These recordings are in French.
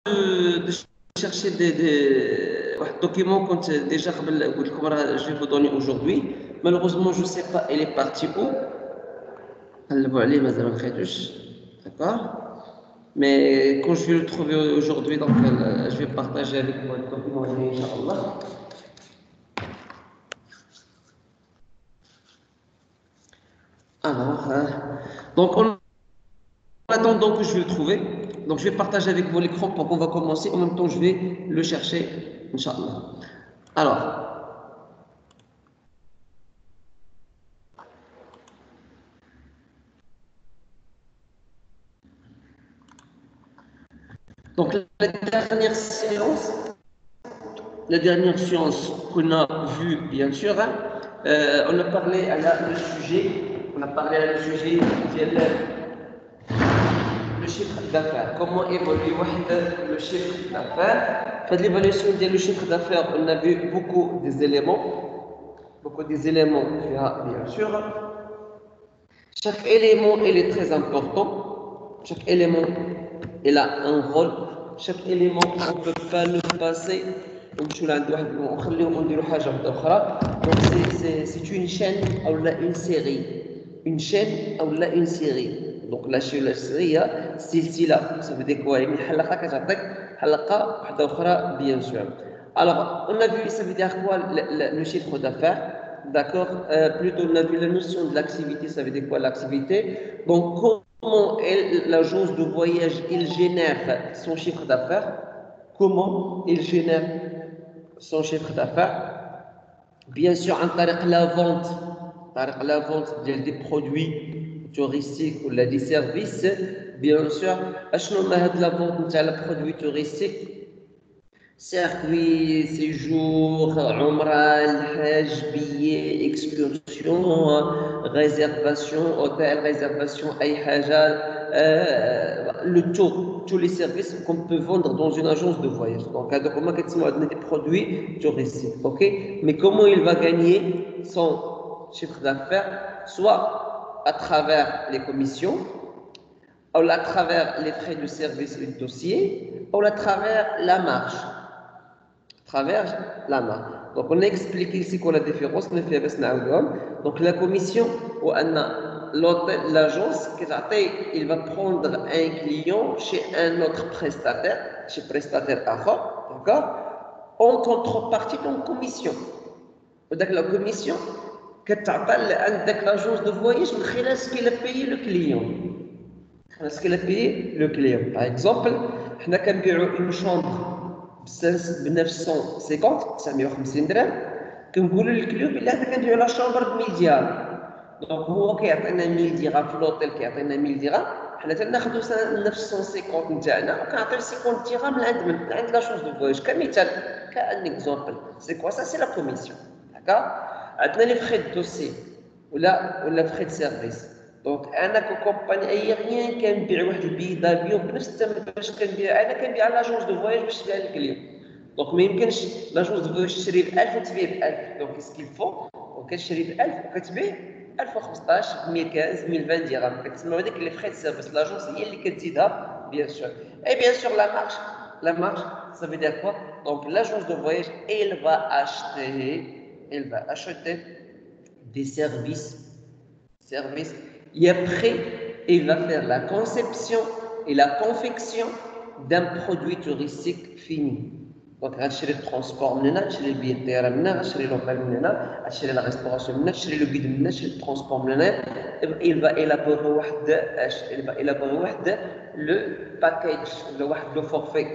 de chercher des documents quand déjà je vais vous donner aujourd'hui. Malheureusement, je ne sais pas, elle est partie où. D'accord. Mais quand je vais le trouver aujourd'hui, donc je vais partager avec vous le document, Inch'Allah. Alors, donc en attendant que je vais le trouver, donc je vais partager avec vous l'écran pour qu'on va commencer. En même temps, je vais le chercher, Inch'Allah. Alors, donc la dernière séance qu'on a vue, bien sûr, on a parlé à le sujet, le chiffre d'affaires. Comment évolue le chiffre d'affaires? Fait l'évaluation du chiffre d'affaires, on a vu beaucoup des éléments, bien sûr. Chaque élément, il est très important. Chaque élément, il a un rôle. Chaque élément, on ne peut pas le passer. Donc, c'est une chaîne ou une série. Une chaîne ou une série. Donc, la série, c'est là. Ça veut dire quoi? Bien sûr. Alors, on a vu, ça veut dire quoi le chiffre d'affaires? D'accord. Plutôt, on a vu la notion de l'activité, ça veut dire quoi l'activité? Donc, comment l'agence de voyage, il génère son chiffre d'affaires? Comment il génère son chiffre d'affaires? Bien sûr, en tariq la vente des produits touristiques ou des services, bien sûr. أشنو ما هاد la vente نتاع البرودوي touristique circuit, séjour, umrah, hajj, billets, excursion, réservation, hôtel, réservation, le tout, tous les services qu'on peut vendre dans une agence de voyage. Donc, comment des produits touristiques, ok? Mais comment il va gagner son chiffre d'affaires? Soit à travers les commissions, ou à travers les frais de service et de dossier, ou à travers la marge. Travers la main. Donc, on a expliqué ici quoi la différence. Donc, la commission, ou l'agence, il va prendre un client chez un autre prestataire, chez prestataire d'accord, en contrepartie d'une commission. Donc, la commission, avec l'agence de voyage, ce qu'il a payé le client. Ce qu'il a payé le client. Par exemple, on a une chambre ب 950 950 درهم كنقولوا للكليوب بلي حنا كنديروا لا شامبر ب 1000 درهم دونك هو كيعطينا 1000 درهم في لوطيل كيعطينا 1000 درهم حنا تناخذوا 950 نتاعنا وكنعطيو 50 درهم من عند لاجونس دو فواياج كمثال كان اكزومبل سي كوا سا سي لا كوميسيون داكوغ عندنا لي فخي دو دوسي ولا فخي دو سيرفيس دونك انا كومباني ايريان كنبيع واحد البي دافيون بنفس الثمن باش كنبيع انا كنبيع لاجونس دو فواياج باش تبيع للكليون دونك ما يمكنش لاجونس دو فواياج تشري ب 1000 وتبيع ب 1000 دونك كيسكيل فو وكتشري ب 1000 وكتبيع 1015 1015 1020 درهم كتسمى هذيك لي فخي دو سيرفيس لاجونس هي اللي كتزيدها بيان سور اي بيان سور la marge ça veut dire quoi donc l'agence de voyage elle va acheter des services et après, il va faire la conception et la confection d'un produit touristique fini. Donc, acheter le transport, acheter le billet de terre, acheter l'hôtel, acheter la restauration, acheter le guide, acheter le transport. Il va élaborer le package, le forfait.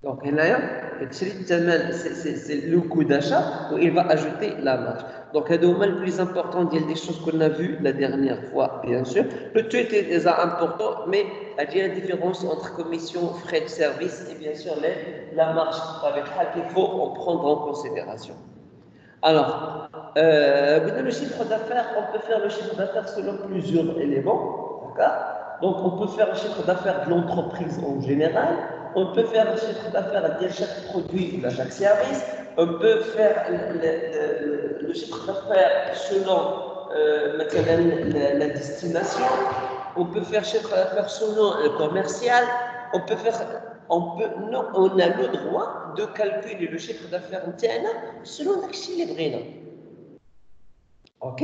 Donc, c'est le coût d'achat où il va ajouter la marge. Donc, le plus important, il y a des choses qu'on a vues la dernière fois, bien sûr. Le tout était déjà important, mais il y a une différence entre commission, frais de service et bien sûr la marge avec laquelle il faut en prendre en considération. Alors, le chiffre d'affaires, on peut faire le chiffre d'affaires selon plusieurs éléments. D'accord? Donc, on peut faire le chiffre d'affaires de l'entreprise en général. On peut faire le chiffre d'affaires de chaque produit ou de chaque service. On peut faire le chiffre d'affaires selon la destination. On peut faire le chiffre d'affaires selon le commercial. On peut faire non, on a le droit de calculer le chiffre d'affaires selon l'accéléré. Ok?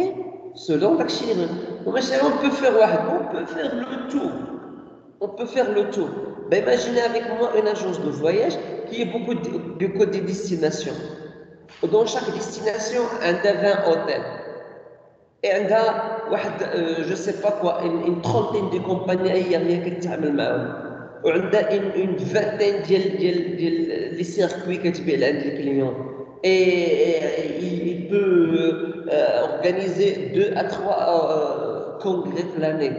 Selon l'accéléré. On peut faire le tout. On peut faire le tout. Ben, imaginez avec moi une agence de voyage qui est beaucoup de destinations. Dans chaque destination, on a 20 hôtels. Et on a, je ne sais pas quoi, une trentaine de compagnies aériennes qui travaillent معاهم. وعندها une vingtaine de circuits qui تبيع عند الكليون. Et il peut organiser 2 à 3 congrès l'année.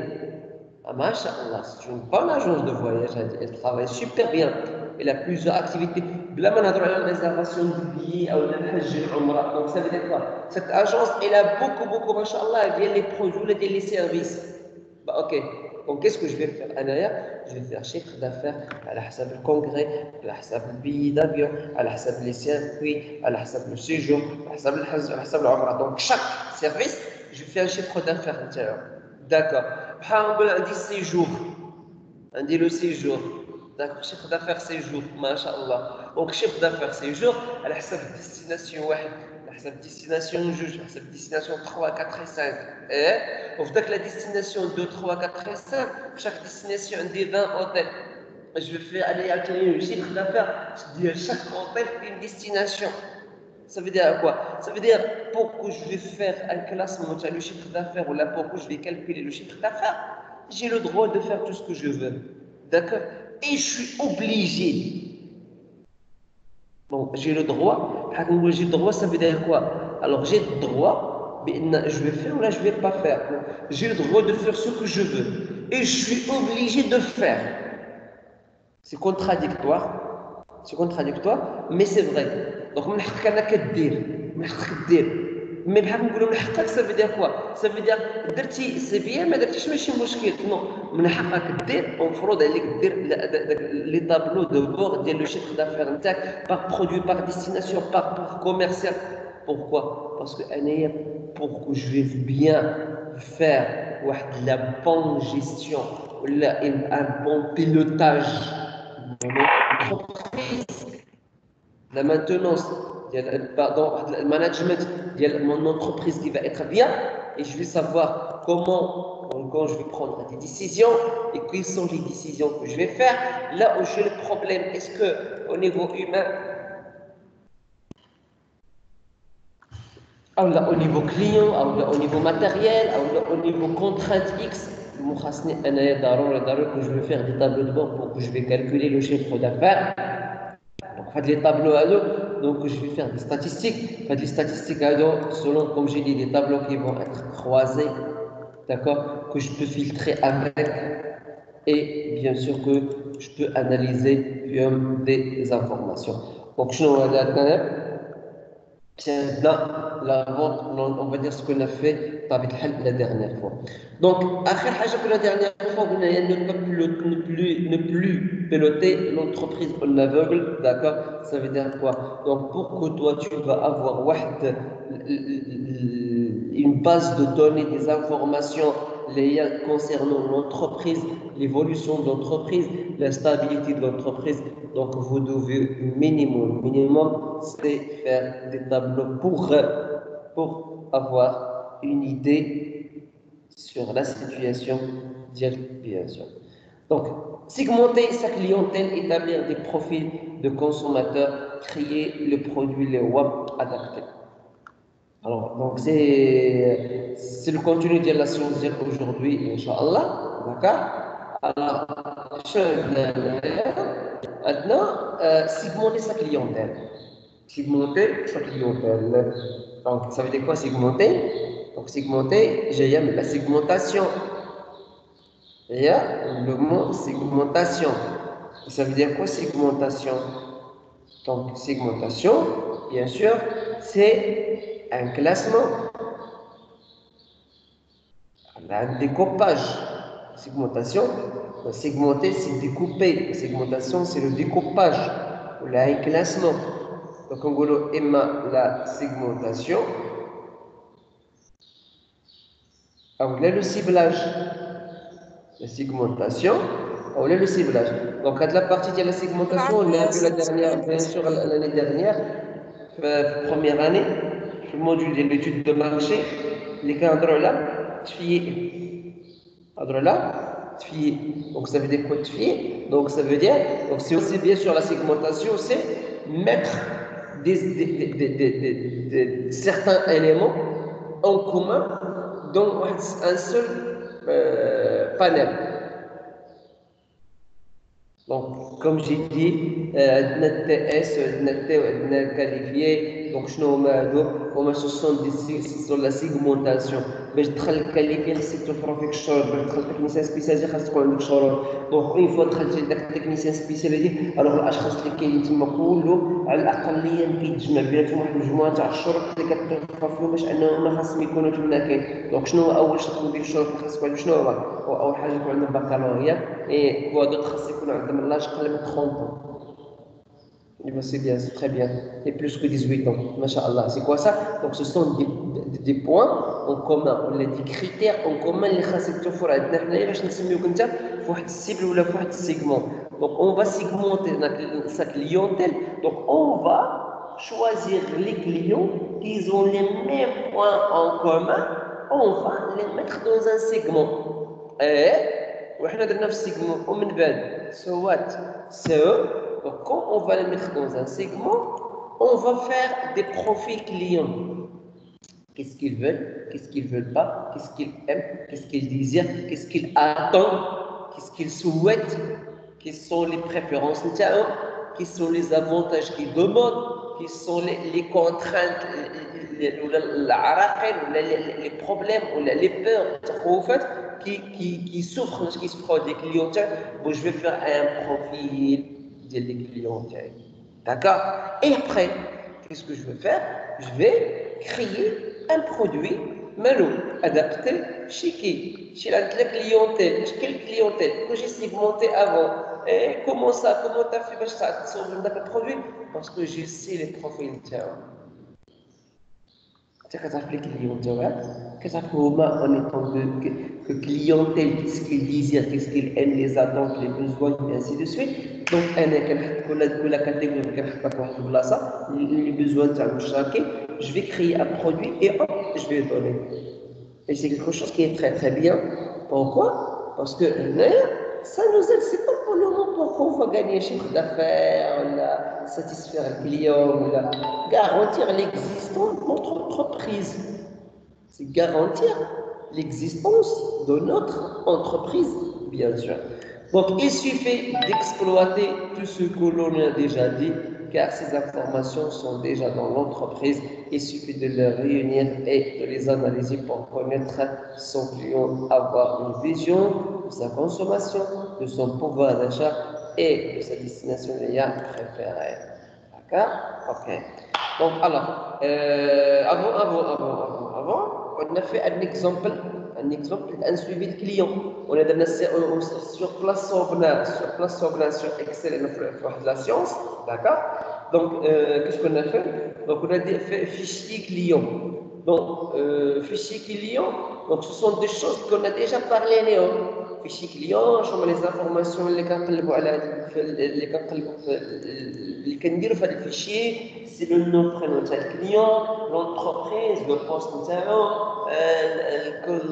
Ah, Masha'Allah, c'est une bonne agence de voyage, elle travaille super bien. Elle a plusieurs activités. Là, on a droit à la réservation de billets ou la Hajj et l'Umrah. Donc, ça veut dire quoi? Cette agence, elle a beaucoup, Masha'Allah, elle vient les produits, les services. Bah, ok. Donc, qu'est-ce que je vais faire? Je vais faire chiffre d'affaires à la hasab le congrès, à la hasab le billet d'avion, à la hasab les circuits, à la hasab le séjour, à la hasab le Hajj, à la hasab l'Umrah. Donc, chaque service, je fais un chiffre d'affaires intérieur. D'accord. On dit séjour. On dit le séjour. D'accord. Chiffre d'affaires séjour. Masha'Allah. Donc, chiffre d'affaires séjour, à la destination 1, à la destination 2, à la destination 3, 4 et 5. Et, la destination 2, 3, 4 et 5, chaque destination a des 20 hôtels. Je vais faire aller acquérir le chiffre d'affaires. Je dis à chaque hôtel une destination. Ça veut dire quoi? Ça veut dire pour que je vais faire un classement de le chiffre d'affaires ou là pour que je vais calculer le chiffre d'affaires, j'ai le droit de faire tout ce que je veux. D'accord? Et je suis obligé. Bon, j'ai le droit. J'ai le droit, ça veut dire quoi? Alors j'ai le droit, mais je vais faire ou là je ne vais pas faire. J'ai le droit de faire ce que je veux. Et je suis obligé de faire. C'est contradictoire. C'est contradictoire, mais c'est vrai. Donc, من حقك انك دير من حقك دير مي بحال نقولوا من حقك ça veut dire quoi ça veut dire درتي سي بيان ما درتيش ماشي مشكل نو من حقك دير ومفروض عليك دير لي طابلو دو بور ديال لو شيفر دافير نتاعك par produit par destination par commercial. Pourquoi? Parce que انايا pour que je vais bien faire واحد la bonne gestion ولا un bon pilotage de l'entreprise, la maintenance, pardon, le management de mon entreprise qui va être bien, et je vais savoir comment, quand je vais prendre des décisions et quelles sont les décisions que je vais faire. Là où j'ai le problème, est-ce que au niveau humain, ou là, au niveau client, ou là, au niveau matériel, ou là, au niveau contrainte X, que je vais faire des tableaux de bord pour que je vais calculer le chiffre d'affaires. Donc, les tableaux à dos, donc je vais faire des statistiques. Les statistiques à dos, selon, comme j'ai dit, des tableaux qui vont être croisés, d'accord, que je peux filtrer avec, et bien sûr que je peux analyser des informations. Donc, je c'est là la vente, on va dire ce qu'on a fait avec la dernière fois. Donc, la dernière fois, vous n'allez ne plus piloter l'entreprise en aveugle, d'accord? Ça veut dire quoi? Donc, pour que toi, tu vas avoir une base de données, des informations concernant l'entreprise, l'évolution de l'entreprise, la stabilité de l'entreprise. Donc, vous devez minimum, c'est faire des tableaux pour avoir une idée sur la situation bien sûr. Donc, segmenter sa clientèle, établir des profils de consommateurs, créer le produit, les web adaptés. Alors, donc, c'est le contenu de la science aujourd'hui, Inch'Allah. D'accord? Alors, maintenant, segmenter sa clientèle. Segmenter sa clientèle. Donc, ça veut dire quoi segmenter? Donc, segmenter, j'ai la segmentation. Il y a le mot segmentation. Ça veut dire quoi segmentation? Donc, segmentation, bien sûr, c'est un classement, un découpage. Segmentation, segmenter, c'est découper. Segmentation, c'est le découpage. Ou un classement. Donc, en gros, la segmentation. Alors, là, le ciblage. La segmentation, ou le ciblage. Donc, à la partie de la segmentation, on l'a vu la dernière, bien sûr, l'année dernière, première année, le module de l'étude de marché, les cadres là, donc ça veut dire quoi tuer? Donc ça veut dire, donc c'est aussi bien sûr la segmentation, c'est mettre certains éléments en commun dans un seul panel. Donc, comme j'ai dit, notre TS, notre qualifié, donc ce sont sur la segmentation. باش تدخل qualifié خاصك توفر فيك الشروط باش تدخل تكنيسيان سبيسياليزي خاص تكون عندك شروط دونك اون فوا دخلتي لذاك التكنيسيان سبيسياليزي الوغ الاشخاص اللي كاينين تما كله على الاقليه كيتجمع بيناتهم واحد المجموعه تاع الشروط اللي كتوفر فيهم باش انهم خاصهم يكونوا تما كاين دونك شنو هو اول شرط من ديك الشروط اللي خاص يكون شنو هو اول حاجه يكون عندهم بكالوريا اي كوا دوك خاص يكون عندهم لاج قل من 30 C'est bien, c'est très bien. Et plus que 18 ans. Masha'Allah. C'est quoi ça? Donc, ce sont des points en commun. On a des critères en commun. Les خاصك توفر عندنا حنايا باش نسميوك انت في واحد السيبل ولا في واحد السيغمون. Donc, on va segmenter sa clientèle. Donc, on va choisir les clients qui ont les mêmes points en commun. On va les mettre dans un segment. Et, وحنا درنا في السيغمون ومن بعد so what? Donc, quand on va les mettre dans un segment, on va faire des profils clients. Qu'est-ce qu'ils veulent, qu'est-ce qu'ils ne veulent pas, qu'est-ce qu'ils aiment, qu'est-ce qu'ils désirent, qu'est-ce qu'ils attendent, qu'est-ce qu'ils souhaitent, quelles sont les préférences, quels sont les avantages qu'ils demandent, quelles sont les contraintes, les problèmes, les peurs qui souffrent des clients. Bon, je vais faire un profil des clients. D'accord? Et après, qu'est-ce que je vais faire? Je vais créer un produit malo, adapté chez qui? Chez la clientèle. Quelle clientèle? Que j'ai segmenté avant. Et comment ça? Comment tu as fait ça? Le produit? Parce que je sais les profils. كتعرف لي كليونتيل كتعرف هما en étant que clientèle qu'est-ce qu'ils désirent qu'est-ce qu'ils aiment les attentes les besoins et ainsi de suite donc انا كنحط كل كاتيجوري كنحطها في واحد البلاصه les besoins تاع المشتركين je vais créer un produit et hop je vais le donner et c'est quelque chose qui est très très bien pourquoi parce que ça nous aide c'est pas pour le moment pourquoi on va gagner chiffre d'affaires ou satisfaire le client ou garantir l'existence de notre entreprise c'est garantir l'existence de notre entreprise bien sûr donc il suffit d'exploiter tout ce que l'on a déjà dit car ces informations sont déjà dans l'entreprise il suffit de les réunir et de les analyser pour connaître son client avoir une vision de sa consommation de son pouvoir d'achat et de sa destination préférée d'accord ok donc alors avant on a fait un exemple un suivi de client on a donné sur place sur Excel et la science d'accord donc qu'est-ce qu'on a fait donc on a fait fichier client donc fichier client donc ce sont des choses qu'on a déjà parlé fichier client je les informations اللي كنقلبوا على اللي كنديروا في هذا الفيشي c'est le nom prénom تاع الكليون l'entreprise le poste نتاعو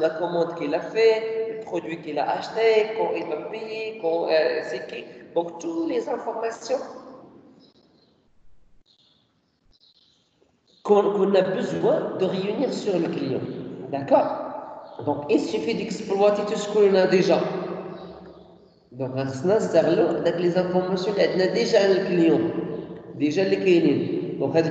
la commande qu'il a fait le produit qu'il a acheté quand il va payer quand c'est qui donc toutes les informations qu'on a besoin de réunir sur le client d'accord donc il suffit d'exploiter tout ce qu'on a déjà donc خصنا نستغلوا داك les informations اللي عندنا déjà le client déjà اللي كاينين donc هاد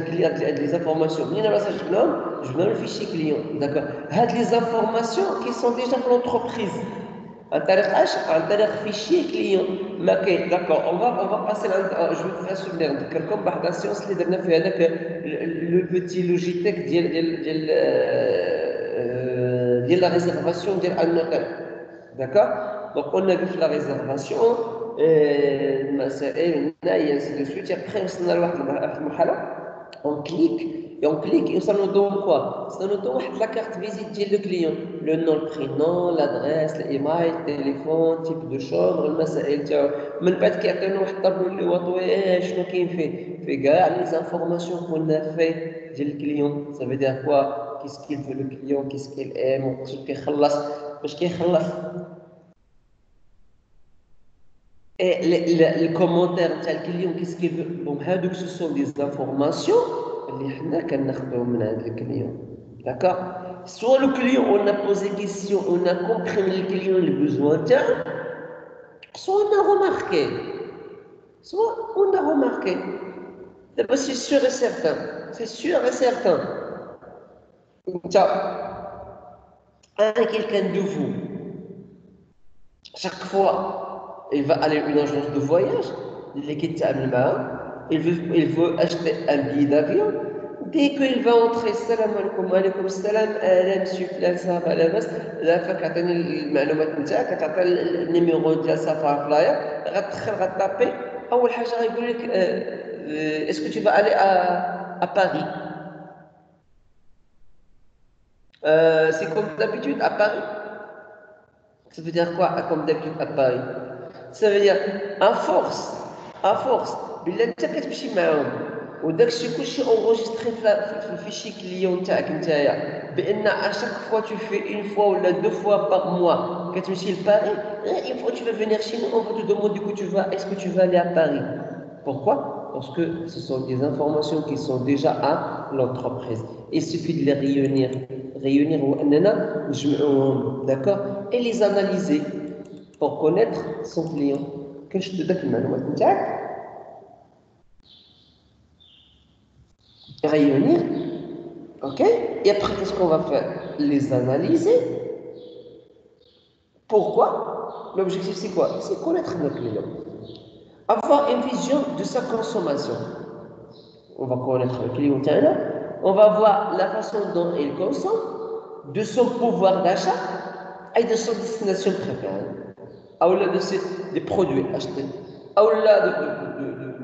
les informations منين راه جبناهم le fichier client d'accord هاد les informations qui sont déjà dans l'entreprise عن طريق اش عن طريق fichier client ما كاين d'accord on va passer je vais faire souvenir نذكركم بواحد السيونس اللي درنا في هذاك le petit logitech ديال la réservation ديال un hôtel d'accord donc on a vu la réservation المسائل et ainsi de suite après وصلنا لواحد المرحله on clique Et on clique et ça nous donne quoi? Ça nous donne la carte visite du client. Le nom, le prénom, l'adresse, l'email, le téléphone, type de chambre, المسائل تاعو. من بعد كيعطينا واحد الطابلو اللي هو شنو كاين في كاع لي زانفورماسيون qu'on a fait ديال الكليون. Ça veut dire quoi? Qu'est-ce qu'il veut le client? Qu'est-ce qu'il aime? باش كيخلص باش كيخلص. Et le commentaire تاع الكليون qu'est-ce qu'il veut? Bon, هادوك ce sont des informations اللي حنا كناخذوهم من عند الكليون. D'accord? Soit le client, on a posé question, on a compris le client les besoins, soit on a remarqué. Soit on a remarqué. C'est sûr et certain. C'est sûr et certain. Quelqu'un de vous, chaque fois, il va aller à une agence de voyage, il veut acheter un billet d'avion. Dès qu'il va entrer, salam alaikum, alaikum salam, monsieur Flan, ça va la base, la fois qu'il a المعلومات نتاعك كتعطي النيميرو ديال سفر فلاير غتدخل غتابي اول حاجه غيقول لك est-ce que tu vas aller à Paris c'est comme d'habitude à Paris. Ça veut dire quoi comme d'habitude à Paris? Ça veut dire à force بالله انت كتمشي معاهم وداك الشيء كلشي اونغوجيستري في الفيشي كليون تاعك نتايا بان اشاك فوا tu fais une fois ولا deux fois par mois كتمشي لباريس une fois tu vas venir chez nous on va te demander où tu vas est-ce que tu vas aller à Paris. Pourquoi? Parce que ce sont des informations qui sont déjà à l'entreprise. Il suffit de les réunir d'accord, et les analyser pour connaître son client. Quand je te donne une manuelle, réunir, ok, et après qu'est-ce qu'on va faire? Les analyser. Pourquoi? L'objectif c'est quoi? C'est connaître notre client. Avoir une vision de sa consommation. On va connaître le client, on va voir la façon dont il consomme, de son pouvoir d'achat et de son destination préférée. Ou là des produits achetés. Ou là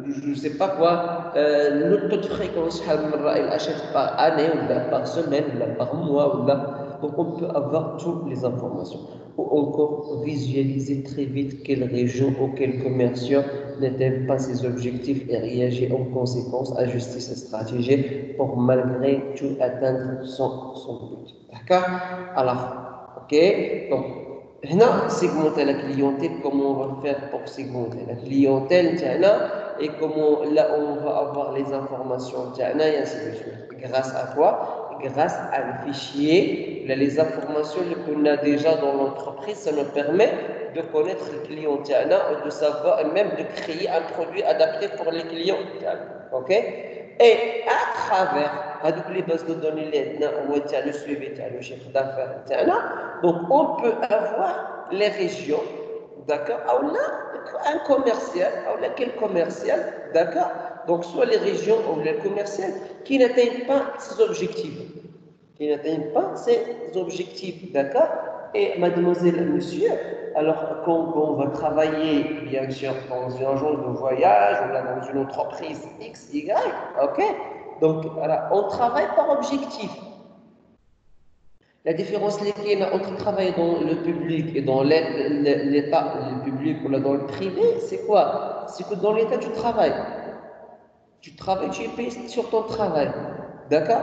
je ne sais pas quoi, le taux de fréquence, il achète par année, ou là, par semaine, ou là, par mois, ou là. Donc on peut avoir toutes les informations. Ou encore visualiser très vite quelle région ou quel commerciant n'atteint pas ses objectifs et réagir en conséquence, ajuster sa stratégie pour malgré tout atteindre son but. D'accord? Alors, ok? Donc, maintenant, segmenter la clientèle, comment on va faire pour segmenter la clientèle, et comment là on va avoir les informations, et ainsi de suite. Grâce à quoi? Grâce à le fichier, les informations qu'on a déjà dans l'entreprise, ça nous permet de connaître le client, et de savoir, et même de créer un produit adapté pour les clients. Ok? Et à travers les bases de données, le suivi, le chiffre d'affaires, donc on peut avoir les régions, d'accord, ou là, un commercial, ou là, quel commercial, d'accord, donc soit les régions ou les commerciales qui n'atteignent pas ces objectifs, d'accord, et mademoiselle, monsieur, alors quand on va travailler, bien sûr, dans une agence de voyage ou là, dans une entreprise X, Y, ok, donc voilà, on travaille par objectif. La différence entre travailler dans le public et dans l'État, le public ou là dans le privé, c'est quoi? C'est que dans l'État, tu travailles. Tu es payé sur ton travail. D'accord?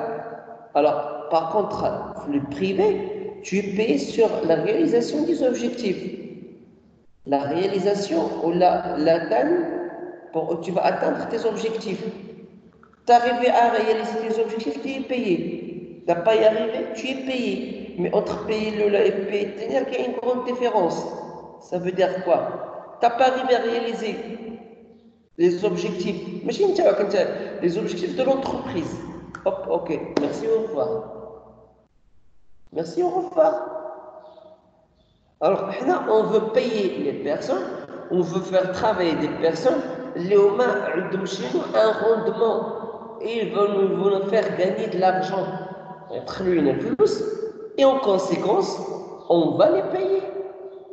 Alors, par contre, le privé, tu es payé sur la réalisation des objectifs. La réalisation ou tu vas atteindre tes objectifs. Tu arrives à réaliser tes objectifs, tu es payé. Tu n'as pas y arrivé, tu es payé. Mais entre payer et payer, c'est-à-dire qu'il y a une grande différence. Ça veut dire quoi? Tu n'as pas arrivé à réaliser les objectifs. Les objectifs de l'entreprise. Hop, ok. Merci, au revoir. Merci, au revoir. Alors, là, on veut payer les personnes, on veut faire travailler des personnes, les humains ont chez nous un rendement. Et ils vont nous faire gagner de l'argent. Et en conséquence, on va les payer.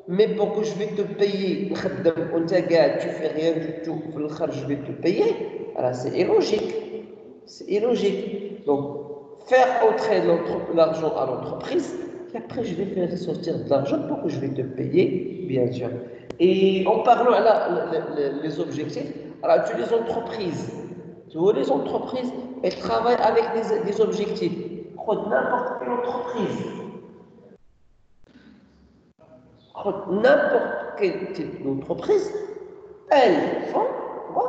Mais pour que je vais te payer, tu fais rien du tout, je vais te payer, alors c'est illogique. C'est illogique. Donc, faire entrer l'argent à l'entreprise, et après je vais faire sortir de l'argent pour que je vais te payer, bien sûr. Et en parlant les objectifs, alors tu les entreprises, tu vois les entreprises, elles travaillent avec des objectifs. N'importe quelle entreprise, n'importe quel type d'entreprise, elles font quoi?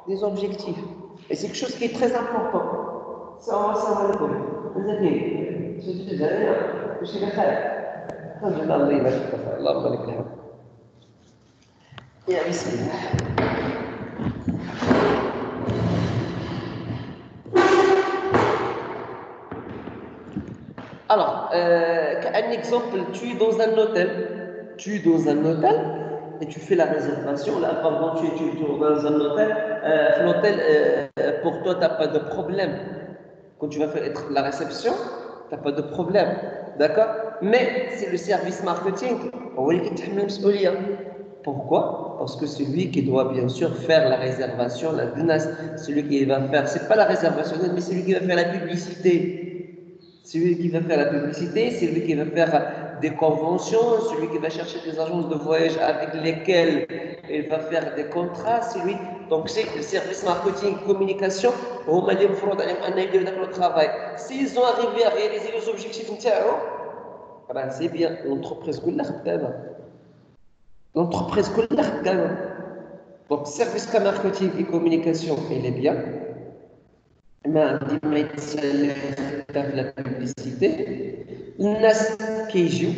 Des objectifs. Et c'est quelque chose qui est très important. السلام عليكم. ازيك؟ شو تجي؟ وش بخير؟ الحمد لله الله يبارك فيك اللهم لك الحمد. يا بسم الله. Alors, un exemple, tu es dans un hôtel et tu fais la réservation. Là, pendant que tu es dans un hôtel, pour toi, tu n'as pas de problème. Quand tu vas faire être la réception, tu n'as pas de problème. D'accord? Mais c'est le service marketing. Pourquoi? Parce que c'est lui qui doit bien sûr faire la réservation, la menace, celui qui va faire, c'est pas la réservation, mais c'est lui qui va faire la publicité. C'est lui qui va faire la publicité, c'est lui qui va faire des conventions, celui qui va chercher des agences de voyage avec lesquelles il va faire des contrats, c'est lui. Donc c'est le service marketing, communication, le travail. S'ils ont arrivé à réaliser les objectifs, c'est bien, l'entreprise gagne. Donc service marketing et communication, il est bien. ما la publicité, الناس كيجيو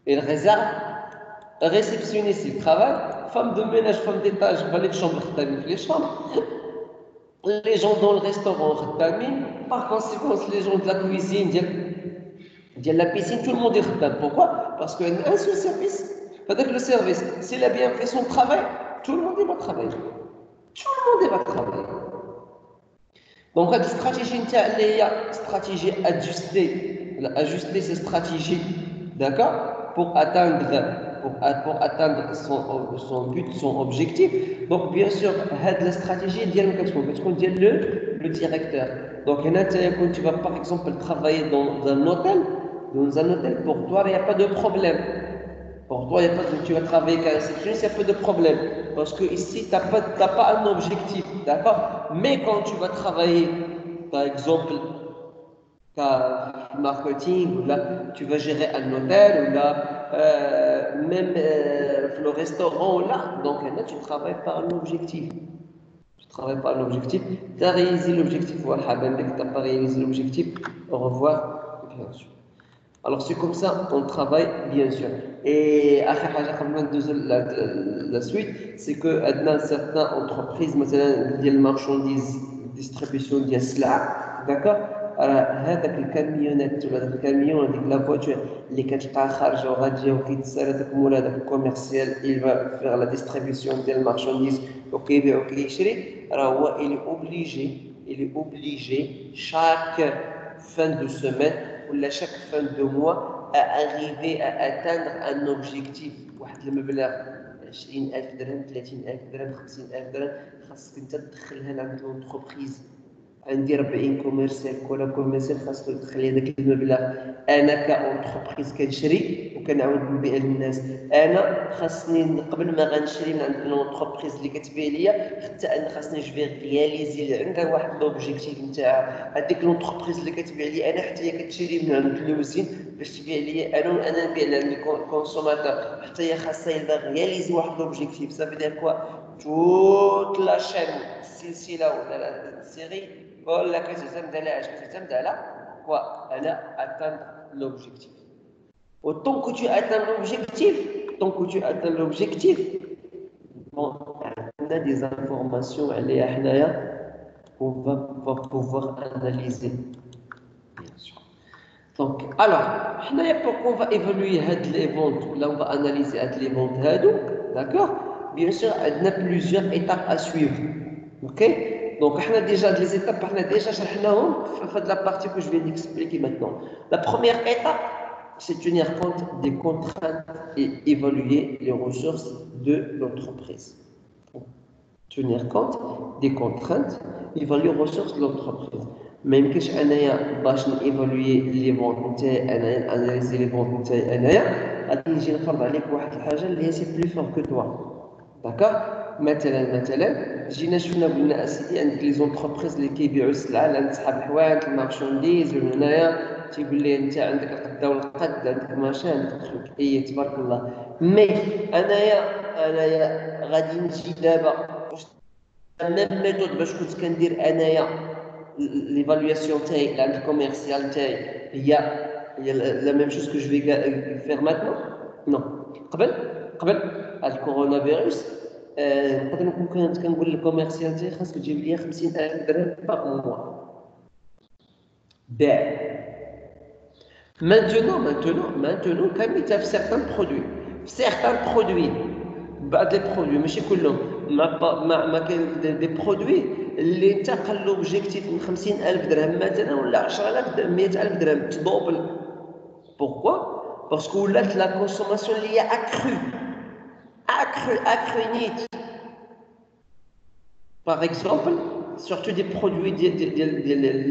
il réserve, réceptionniste il travaille, femme de ménage, femme d'étage, valet de chambre les chambres, les gens dans le restaurant par conséquent les gens de la cuisine, de la piscine, tout le monde est خدام. Pourquoi? Parce qu'il y a un seul service. Peut-être le service, s'il a bien fait son travail, tout le monde va travailler. Tout le monde va travailler. Donc, la stratégie, stratégie ajuster ces stratégies, d'accord, pour atteindre son but, son objectif. Donc, bien sûr, la stratégie, le directeur. Donc, quand tu vas par exemple travailler dans un hôtel, pour toi, il n'y a pas de problème. Pour toi, tu vas travailler qu'à la réception, il n'y a pas de problème. Parce que ici, tu n'as pas un objectif, d'accord? Mais quand tu vas travailler, par exemple, marketing, ou là, tu vas gérer un hôtel, ou là, même le restaurant, là, donc là, tu travailles par un objectif. Tu travailles par un objectif. Tu as réalisé l'objectif, voilà, tu n'as pas réalisé l'objectif, au revoir, bien sûr. Alors c'est comme ça qu'on travaille, bien sûr. Et à la suite, c'est que dans certaines entreprises, مثلا marchandises, distribution ديال السلع, d'accord. هذاك الكاميونات ولا هذاك الكاميون هذيك لا فواتور اللي كتلقى خارجه وغاديه وكيتسال هذاك المول هذاك الكوميرسيال il va faire la distribution ديال المارشانديز وكيبيع وكيشري, راه هو il est obligé chaque fin de semaine ou chaque fin de mois à arriver à atteindre un objectif. واحد المبلغ 20,000 درهم 30,000 درهم 50,000 درهم خاصك انت تدخلها لعند لونتربريز. عندي 40 كوميرسيال، كل كوميرسيال خاصو يدخل لي داك المبلغ. انا كاونتربريز كنشري وكنعاود نبيع للناس. انا خاصني قبل ما غنشري من عند لونتربريز اللي كتبيع ليا حتى انا خاصني جو رياليزي عندها واحد لوبجيكتيف نتاعها. هذيك لونتربريز اللي كتبيع لي انا حتى هي كتشري من عند الوزين باش تبيع لي انا نبيع لعند الكونسوماتور، حتى هي خاصها يبغى رياليزي واحد لوبجيكتيف. صافي دير كوا توت لا شين السلسله ولا السيري ولا كتعتمد على اش؟ كتعتمد على كوا على atteindre l'objectif. Autant que tu atteins l'objectif, bon, on a des informations qu'on va pouvoir analyser, bien sûr. Donc, alors, pourquoi on va évaluer les ventes, là on va analyser les ventes, d'accord? Bien sûr, on a plusieurs étapes à suivre, ok? Donc, on a déjà les étapes, on a déjà la partie que je viens d'expliquer maintenant. La première étape, c'est tenir compte des contraintes et évaluer les ressources de l'entreprise. tenir compte des contraintes, évaluer les ressources de l'entreprise. Même que je vais évaluer les ventes, analyser les ventes, je vais faire quelque chose c'est plus fort que toi. D'accord? مثلا جينا شفنا قلنا اسيدي عندك لي زونتربريز اللي كيبيعوا السلعه عند صحاب الحوانت المارشانديز وهنايا تيقول لي انت عندك القده والقد عندك ماشي عندك تخلق اي تبارك الله مي انايا غادي نجي دابا ميم ميثود باش كنت كندير انايا ليفالواسيون تاعي لاند كوميرسيال تاعي هي لا ميم شوز كو جو في فير ماتنون نو قبل الكورونا فيروس نقدر نكون كنت كنقول للكوميرسيال تاعي خاصك تجيب لي 50,000 درهم باغ موا باع maintenant كاين في certains produits بعض لي برودوي ماشي كلهم ما كاين دي برودوي اللي انت قال له اوبجيكتيف من 50,000 درهم مثلا ولا 10,000 درهم 100,000 درهم تدوبل بوركوا باسكو ولات لا كونسوماسيون اللي هي accru نيت par exemple surtout des produits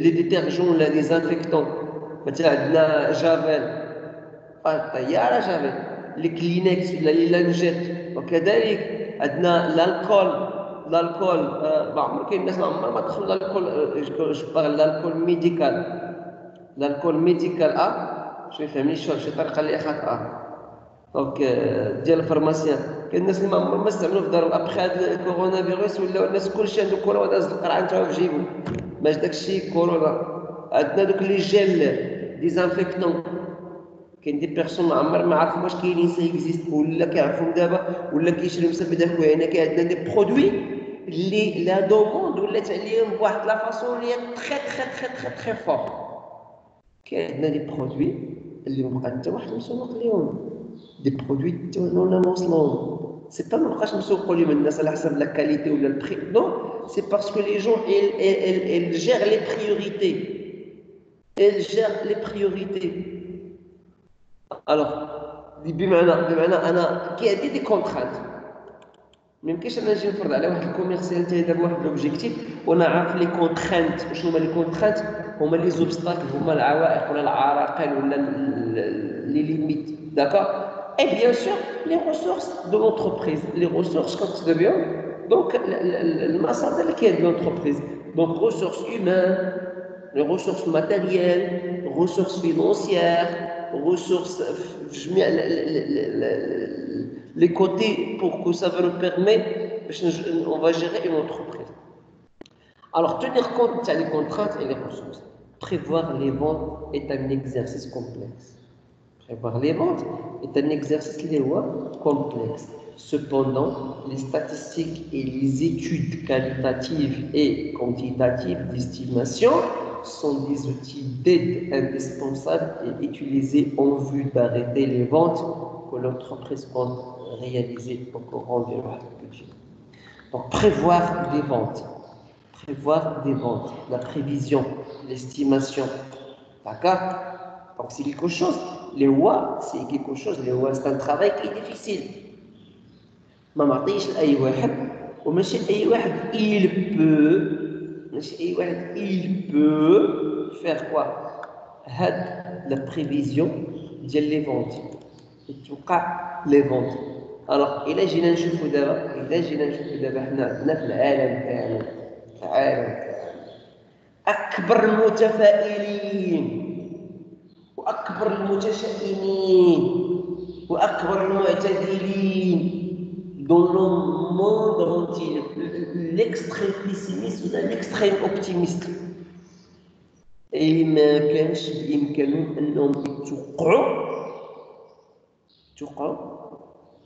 les détergents les désinfectants مثلا عندنا جافيل طياره جافيل لي كلينكس ولا لي لانجيت وكذلك عندنا الالكول ما عمر كاين الناس ما عمر ما دخلوا الالكول جو باغ الالكول ميديكال شنو يفهمني شي طريقه اللي خاطئه دونك ديال الفارماسيان كاين الناس اللي ما عمرهم ما استعملوا في دارهم ابخي هذا الكورونا فيروس ولاو الناس كلشي عنده كورونا وداز القرعه نتاعو في جيبو باش داكشي كورونا عندنا دوك لي جيل ديزانفيكتون كاين دي بيرسون ما عمر ما عرفوا واش كاينين سي اكزيست ولا كيعرفوهم دابا ولا كيشريو بسبب داك هنا كاين عندنا دي برودوي اللي لا دوموند ولات عليهم بواحد لا فاصون اللي تري فور كاين عندنا دي برودوي اللي مابقى حتى واحد مسوق ليهم دي برودوي تونا نوصلهم سي با مابقاش مسوقوا لهم الناس على حسب لا كاليتي ولا البري نو سي باسكو لي جون ال جير لي بريوريتي elle gère les priorités. Alors, بمعنى انا كيعطي دي كونترانت ما يمكنش انا نجي نفرض على واحد الكوميرسيال تاعي دار واحد لوبجيكتيف وانا عارف لي كونترانت شنو هما لي كونترانت هما لي زوبستاكل هما العوائق ولا العراقيل ولا لي ليميت داكور اي بيان سور لي ريسورس دو لونتربريز لي ريسورس كنت دابا دونك المصادر اللي كاين لونتربريز دونك ريسورس هيومان les ressources matérielles, ressources financières, ressources, les côtés pour que ça nous permet, on va gérer une entreprise. Alors, tenir compte des contraintes et les ressources. Prévoir les ventes est un exercice complexe. Prévoir les ventes est un exercice complexe. Cependant, les statistiques et les études qualitatives et quantitatives d'estimation sont des outils d'aide indispensables et utilisés en vue d'arrêter les ventes que l'entreprise compte réaliser au courant du budget. Donc, prévoir des ventes, la prévision, l'estimation, d'accord? Donc, c'est quelque chose, les WA, c'est quelque chose, les WA, c'est un travail qui est difficile. ما معطيش لأي واحد وماشي أي واحد il peut faire quoi هاد la prévision ديال لي فونت توقع لي فونت alors إلا جينا نشوفوا دابا حنا عندنا في العالم كامل أكبر المتفائلين وأكبر المتشائمين وأكبر المعتدلين dans le monde entier, l'extrême pessimiste ou l'extrême optimiste. Et ما كانش بإمكانهم أنهم يتوقعوا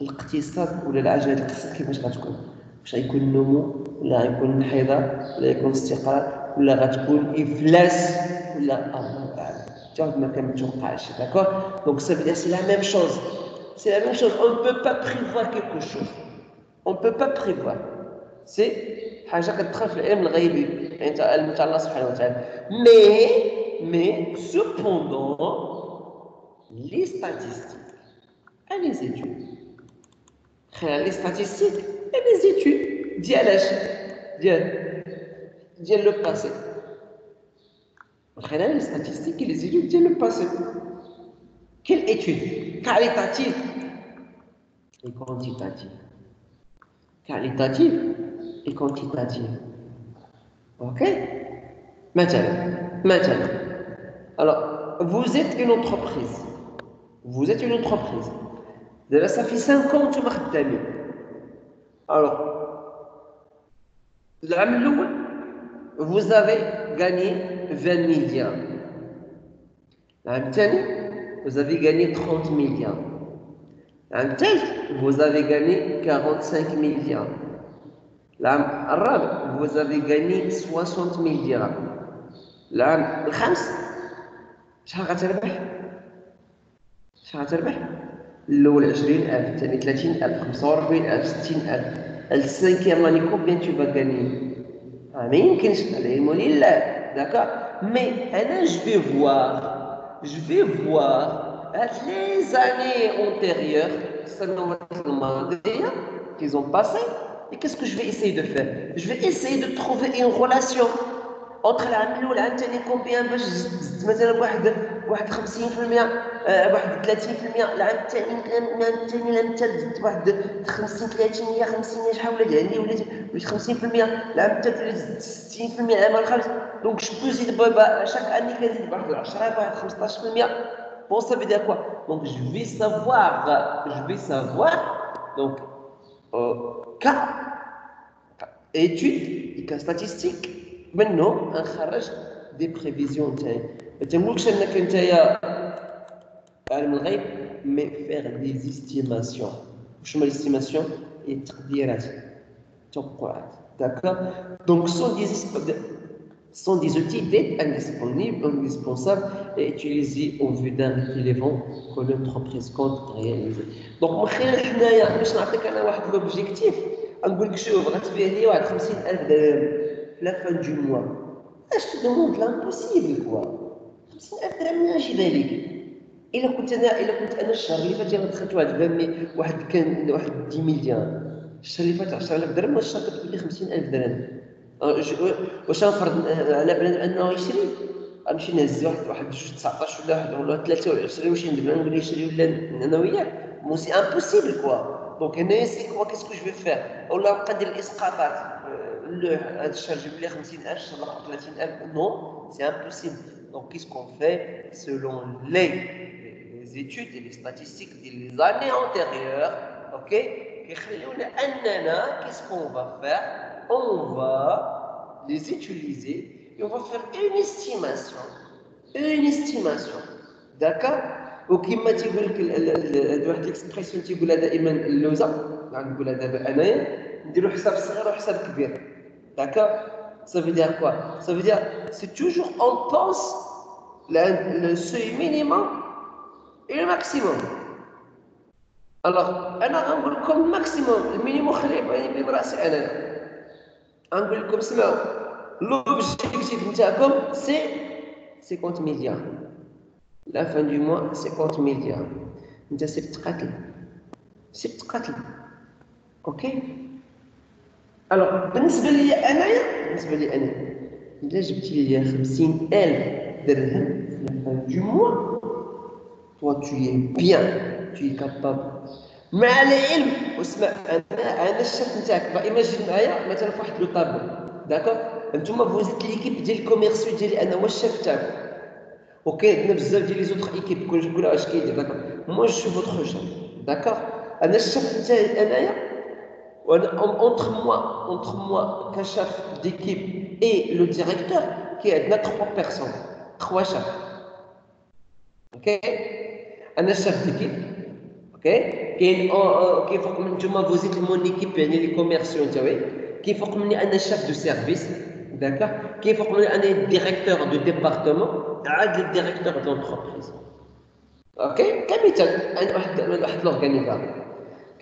الاقتصاد ولا العجلة الاقتصاد كيفاش غتكون. واش غيكون النمو ولا غيكون انحدار ولا غيكون استقرار ولا غتكون إفلاس ولا الله أعلم. حتى واحد ما كنتوقعش d'accord. Donc ça veut dire c'est la même chose. C'est la même chose. On ne peut pas prévoir quelque chose. On ne peut pas prévoir. C'est حاجة كتدخل في العلم الغيبي يعني علم تاع الله سبحانه وتعالى. Mais cependant les statistiques et les études. Les statistiques et les études ديال le passé. Les statistiques et les études dيال le passé. Quelle étude? Qualitative et quantitative. Qualitative et quantitative. Ok? Maintenant. Alors, vous êtes une entreprise. Vous êtes une entreprise. Là, ça fait 5 ans que tu m'as. Alors, l'année الأول, vous avez gagné 20 milliards. L'année الثاني, vous avez gagné 30 milliards. L'année الثالث, vous avez gagné 45 milliards. العام الرابع, vous avez gagné 60 milliards. العام الخامس, شحال غتربح؟ شحال غتربح؟ الأول 20,000, الثاني 30,000, 45,000, 60,000. السانكيام اني كومبيان tu vas gagner؟ ما يمكنش، العلم لله. D'accord? Mais je vais voir les années antérieures, qu'ils ont passé, et qu'est-ce que je vais essayer de faire? Je vais essayer de trouver une relation entre العام الاول والعام الثاني كومبيان باش زدت مثلا بواحد 50%، بواحد 30%. العام الثاني العام الثالث زدت بواحد 50 30 50 شحال ولات 50%. العام الثالث ولات زدت 60%. العام الخامس دونك جو بو زيد شاك اني كنزيد بواحد 10 بواحد 15%. Bon, ça veut dire quoi? Donc, je vais savoir, donc, cas, études et cas statistiques. Maintenant, on خرج des prévisions تاعي. ما تنقولكش انك نتايا عالم الغيب، mais faire des estimations. واش هما الاستيماسيون؟ هي التقديرات، توقعات. D'accord? Donc, sont des outils d'aide indispensables et utilisés au vu d'un élément que l'entreprise compte réaliser. Donc, من خلال حنايا باش نعطيك انا واحد لوبجيكتيف، نقول لك شوف غتبيع لي واحد 50,000 درهم في لا فان دو موا. اش تدوموند لامبوسيبل كوا؟ 50,000 درهم منين نجيبها لك؟ الا كنت انا الشهر اللي فات دخلت واحد كان واحد 10,000 درهم، الشهر اللي فات 10,000 درهم، ولا الشهر كتقول لي 50,000 درهم. واش غنفرض على بنادم انه يشري؟ غنمشي نهز واحد جوج 19 ولا 23 واش ندير؟ نقول يشري ولا انا وياك؟ مو سي امبوسيبل كوا. دونك هنايا سي كوا كيسكو جو في فير؟ ولا نبقى ندير الاسقاطات، هذا الشهر جيب لي 50,000، الشهر الاخر 30,000. نو سي امبوسيبل. دونك كيسكو في سولون les études et les statistiques des années antérieures, ok, كيخليونا اننا qu'est-ce qu'on va faire? On va les utiliser et on va faire une estimation. D'accord? وكما تيقول لك واحد الاكسبريسيون تيقولها دائما اللوزه، غنقولها دابا انايا، نديرو حساب صغير وحساب كبير. D'accord? Ça veut dire quoi? Ça veut dire c'est toujours on pense le seuil minimum et le maximum. Alors انا غنقول لكم الماكسيموم، المينيموم خليه بين راسي انا. غنقول لكم اسمعوا، l'objectif نتاعكم سي 50 milliards. La fin du mois 50 milliards. انت سير تقاتل. اوكي؟ الوغ بالنسبه لي انايا الا جبتي لي 50,000 درهم في la fin du mois، toi tu es bien, tu es capable. مع العلم، واسمع، انا الشاف نتاعك ايماجين معايا مثلا في واحد لو طابلو. داكوغ؟ انتوما فوزيت ليكيب ديال الكوميرسيو ديالي انا هو الشاف تاعكم، وكاين بزاف ديال لي زوطخ ايكيب كل اش كيدير. داكوغ؟ مو جو فوتخ شاف. داكوغ؟ انا الشاف نتاعي انايا، entre moi qu'un chef d'équipe et le directeur, qui est là 3 personnes, 3 chefs. Ok? Un chef d'équipe. Ok? كاين فوق من نتوما فوزيت المون ايكيب، يعني لي كوميرسيون تاعي. كاين فوق مني انا شاف دو سيرفيس. داكوغ؟ كاين فوق مني انا ديريكتور دو ديبارتمون، عاد الديريكتور دو لونتربريز. اوكي؟ كمثال واحد لورغانيزاسيون.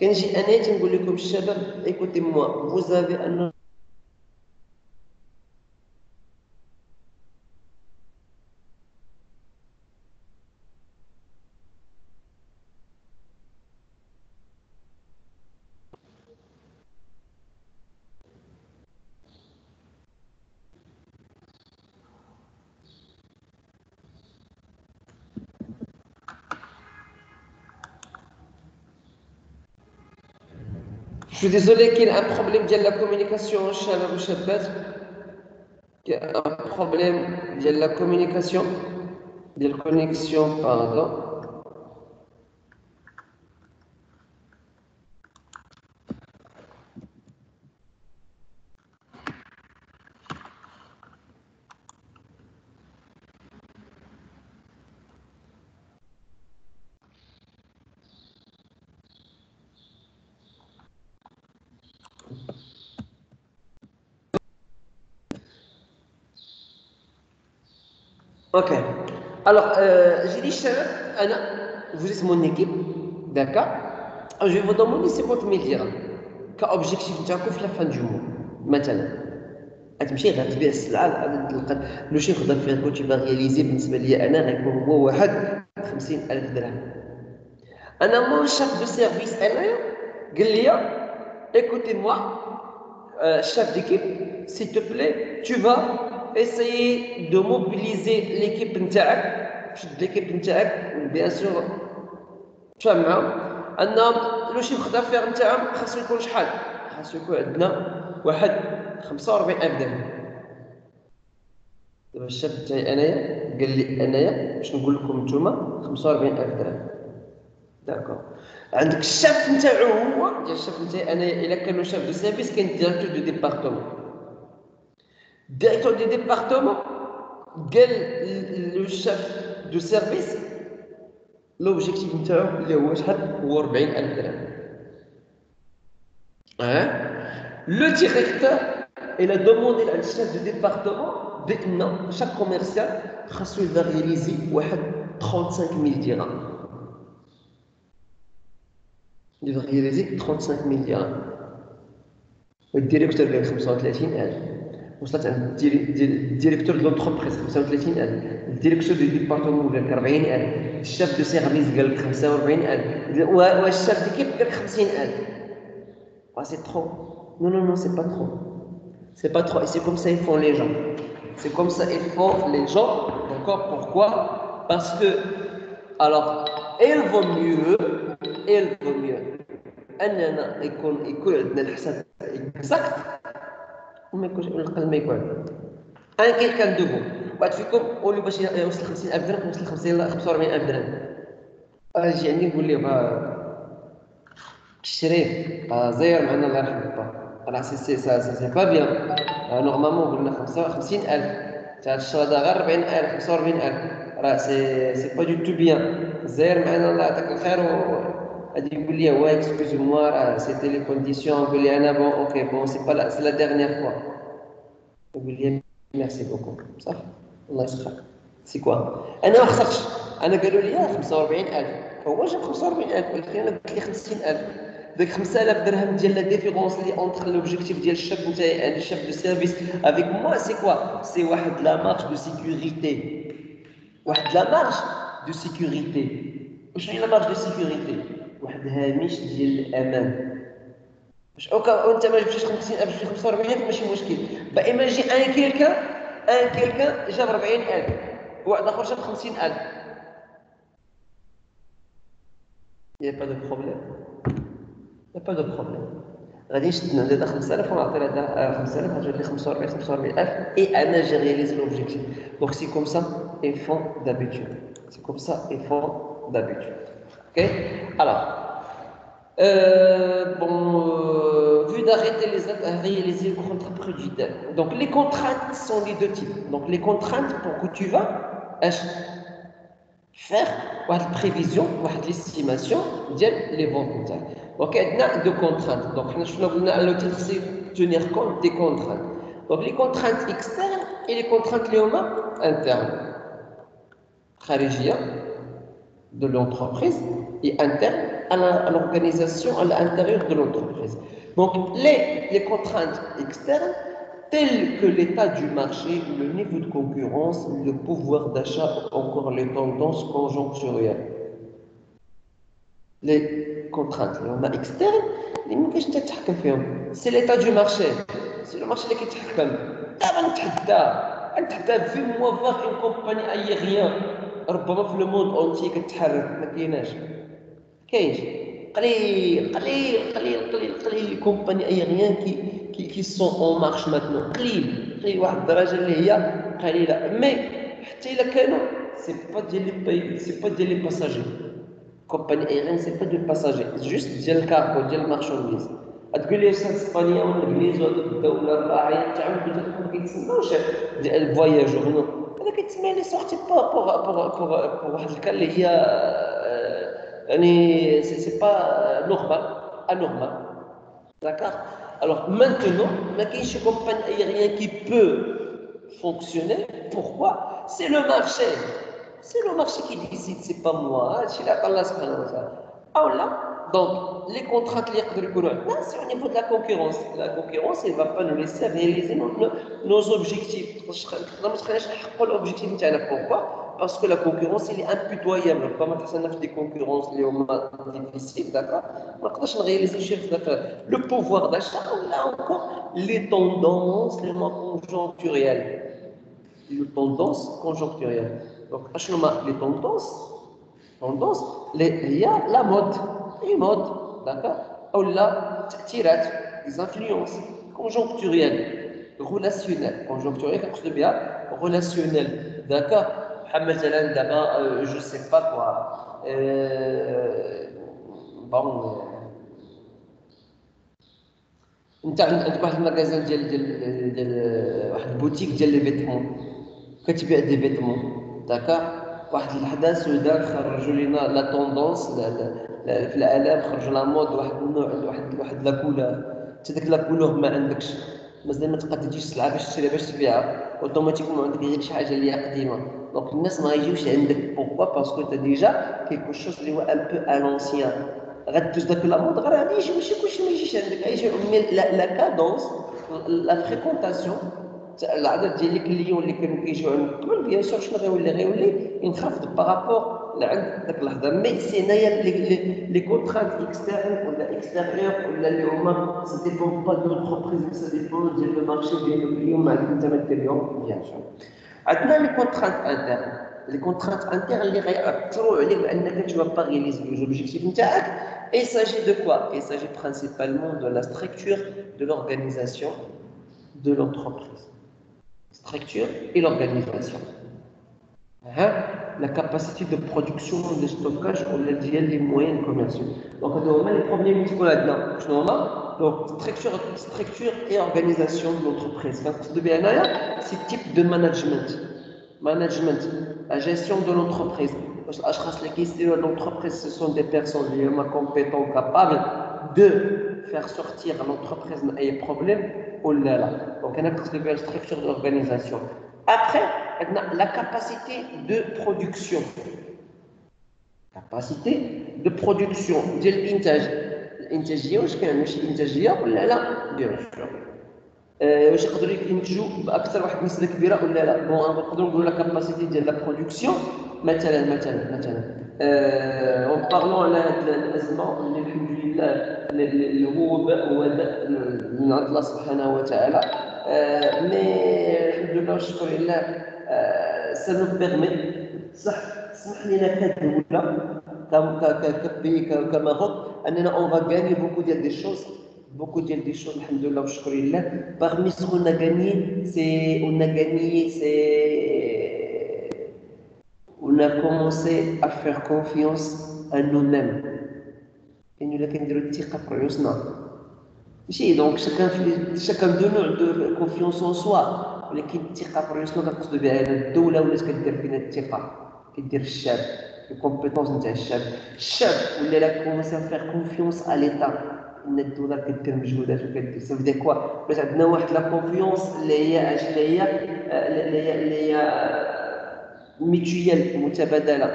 كنجي انا تنقول لكم الشباب ايكوتي موا، فوزافي ان suis désolé qu'il y ait un problème de la communication, Shabab ou Shabbat. Il y a un problème de la communication, de la connexion, pardon. Ok. Alors, j'ai dit, Anna, vous êtes mon équipe, d'accord? Je vais vous demander 50 000 dirhams كأوبجيكتيف نتاعكم في la fin du mois. مثلا غتمشي غتبيع السلعة لو شيفر دافير كنت باغي رياليزي بالنسبة لي أنا غيكون هو واحد 50,000 درهم. أنا مون شاف دو سيرفيس أنايا قال لي écoutez-moi, chef d'équipe, s'il te plaît, tu vas essayer de mobiliser l'équipe نتاعك l'équipe نتاعك bien sûr تفهم معاهم ان لو شيفر دافير نتاعهم خاصو يكون شحال خاصو يكون عندنا واحد 45,000 درهم دابا الشاب تاعي انايا قال لي انايا باش نقول لكم نتوما 45,000 درهم داكور عندك الشاف نتاعو هو ديال الشاف نتاعي انايا الا كان شاف دو سيرفيس كاين ديريكتور دو ديبارتمون ديريكتور دو ديبارتمون قال لو شاف دو سيرفيس l'objectif نتاعو اللي هو شحال هو 40,000 درهم لو ديريكتور الى دوموندي لعند الشاف دو ديبارتمون بان شاك كوميرسيال خاصو يفارياليزي واحد 35,000 درهم يفارياليزي 35,000 درهم والديريكتور قال 35,000 وصلت عند الديريكتور دو لونتربريز 35,000 الديريكتور دو ديبارتمون قال لك 40,000 الشاف دو سيرفيس قال لك 45,000 والشاف ديكيب قال لك 50,000 سي ترو non non non c'est pas trop et c'est comme ça ils font les gens c'est comme ça ils font les gens d'accord pourquoi parce que alors il vaut mieux اننا يكون عندنا الحساب اكزاكت وما يكونش القلب ما يكون ان كيلكان دو فو واحد فيكم قولوا باش يوصل 50,000 درهم يوصل 45,000 درهم اجي عندي نقول ليه الشريف زير معنا الله يرحم با راه سي با بيان نورمالمون قلنا 55,000 تاع الشهر هذا غير 40,000 45,000 راه سي با دو تو بيان زير معنا الله يعطيك الخير غادي يقول لي وا اكسكوز موا راه سيتي لي كونديسيون نقول لي انا بون اوكي بون سي با سي لا ديرنيير فوا يقول لي ميرسي بوكو صح الله يسخر سي كوا انا ما خسرتش انا قالوا لي 45,000 هو جاب 45,000 ولكن انا قلت لي 50,000 داك 5,000 درهم ديال لا ديفيرونس اللي اونتر لوبجيكتيف ديال الشاب نتاعي الشاب دو سيرفيس افيك موا سي كوا سي واحد لا مارج دو سيكوريتي واحد لا مارج دو سيكوريتي واش هي لا مارج دو سيكوريتي واحد هامش ديال الامان باش اوكا انت ما جبتيش 50,000 جبتي 45,000 ماشي مشكل ايماجي ان كيلكان جاب 40,000 واحد اخر جاب 50,000 يا با دو بروبليم يا با دو بروبليم غادي نشد من هذا 5,000 ونعطي هذا 5,000 غتجي لي 45,000 اي انا جي رياليزي لوبجيكتيف دونك سي كوم سا اي فون دابيتود سي كوم سا اي فون d'habitude. Ok. Alors, vu d'arrêter réaliser le contrat préjudiciaire. Donc, les contraintes sont les deux types. Donc, les contraintes pour que tu vas faire une prévision, une estimation de les ventes. Donc, il y a deux contraintes. Donc, le titre, c'est tenir compte des contraintes. Donc, les contraintes externes et les contraintes internes. Kharijia de l'entreprise et interne à l'organisation à l'intérieur de l'entreprise. Donc, les contraintes externes, telles que l'état du marché, le niveau de concurrence, le pouvoir d'achat, encore les tendances conjoncturelles. Les contraintes externes, c'est l'état du marché. C'est le marché qui يتحكم. أنت fais-moi voir une compagnie aérienne ربما في الموند اونتي كتحرك ما كايناش les compagnies aériennes qui sont en marche maintenant. واحد الدرجة اللي هي قليلة. Mais حتى إلا كانوا c'est pas ديال les passagers. Compagnie aérienne c'est pas des passagers, c'est juste ديال الكارغو ديال المارشانديز. تقول لي استاذ اسبانيا ولا الانجليز ولا الدوله الراعيه تاعهم ما كيتسناوش ديال الفواياجور نو هذا كيتسمى لي سورتي بور واحد الكال اللي هي يعني سي با نورمال انورمال داكار alors maintenant ما كاينش كومباني aérienne qui peut fonctionner. Pourquoi? C'est le marché qui décide, c'est pas moi. C'est Allah subhanahu wa ta'ala. Alors là, donc les contraintes c'est au niveau de la concurrence. La concurrence, elle ne va pas nous laisser réaliser nos objectifs. Pourquoi? Parce que la concurrence, elle est impitoyable. Comme on a des concurrences difficiles, d'accord? Le pouvoir d'achat, là encore, les tendances, les mots conjoncturels. Les tendances conjoncturelles. Donc, les tendances, il y a la mode, d'accord? Ou là, des influences conjoncturelles, relationnelles. Conjoncturelles, quelque chose de bien, relationnelles, d'accord? Je ne sais pas quoi. Bon. انت عندك واحد المغازان ديال واحد البوتيك ديال لي فيتمون كتبيع دي فيتمون داكا واحد الحدث ودار خرجوا لنا لا توندونس في العالم خرجوا لا مود واحد النوع واحد لا كولور انت ديك لا كولور ما عندكش مازال ما تقدرش السلعه باش تشريها باش تبيعها اوتوماتيكمون عندك غير شي حاجه اللي هي قديمه دونك الناس ما يجيوش عندك بوركوا باسكو انت ديجا كيكون شوز اللي هو ان بو الونسيان غدوز داك لا مود غير غادي يجي ماشي كلشي ما يجيش عندك غيجي لا كادونس لا فريكونطاسيون العدد ديال لي كليون اللي كانوا كيجيو عند قبل بيان سور شنو غيولي ينخفض بارابور لعند داك اللحظه مي سي هنايا لي كونترانت اكسترن ولا اكستيريور ولا اللي هما سي ديبون با دو لونتربريز سي ديبون ديال لو مارشي ديال اليوم مع انت مثلا اليوم بيان سور عندنا لي كونترانت انترن لي كونترانت انترن اللي غيأثروا عليك بانك tu vas pas réaliser les objectifs نتاعك. Et il s'agit de quoi? Il s'agit principalement de la structure de l'organisation de l'entreprise. Structure et l'organisation. La capacité de production, de stockage, on a dit les moyens commerciaux. Donc, on a les premiers mots qu'on a dedans. Donc, structure et organisation de l'entreprise. C'est type de management. Management, la gestion de l'entreprise. L'entreprise, ce sont des personnes compétentes, capables de faire sortir l'entreprise des problèmes. Oh là là. Donc, on a la structure de l'organisation. Après, la capacité de production. Capacité de production. ديال الانتاج. الانتاجيه واش كان ماشي انتاجيه ولا لا؟ بيان سور. واش يقدروا ينتجوا باكثر واحد النسبه كبيره ولا لا؟ بون نقدروا نقولوا لا كاباسيتي ديال لا برودكسيون مثلا اون بارلون على هذه الازمه اللي الحمد لله اللي هو وباء من عند الله سبحانه وتعالى مي الحمد لله والشكر لله ça nous permet صح سمح لنا كدوله كبي كماروك اننا on va gagner beaucoup des choses alhamdoulilah wa shukrillah. Parmi ce qu'on a gagné on a commencé à faire confiance à nous-mêmes et nous l'avons dit le tir après nous donc chacun de nous a confiance en soi ولكن الثقه في راسنا كنقصدوا بها الدوله ولات كدير فينا الثقه كدير الشاب الكومبيتونس نتاع الشاب ولا لا كومونسي ا فير كونفيونس ا ليتا ان الدوله كدير مجهودات وكدير سافدي كوا ولات عندنا واحد لا كونفيونس اللي هي ميتويال متبادله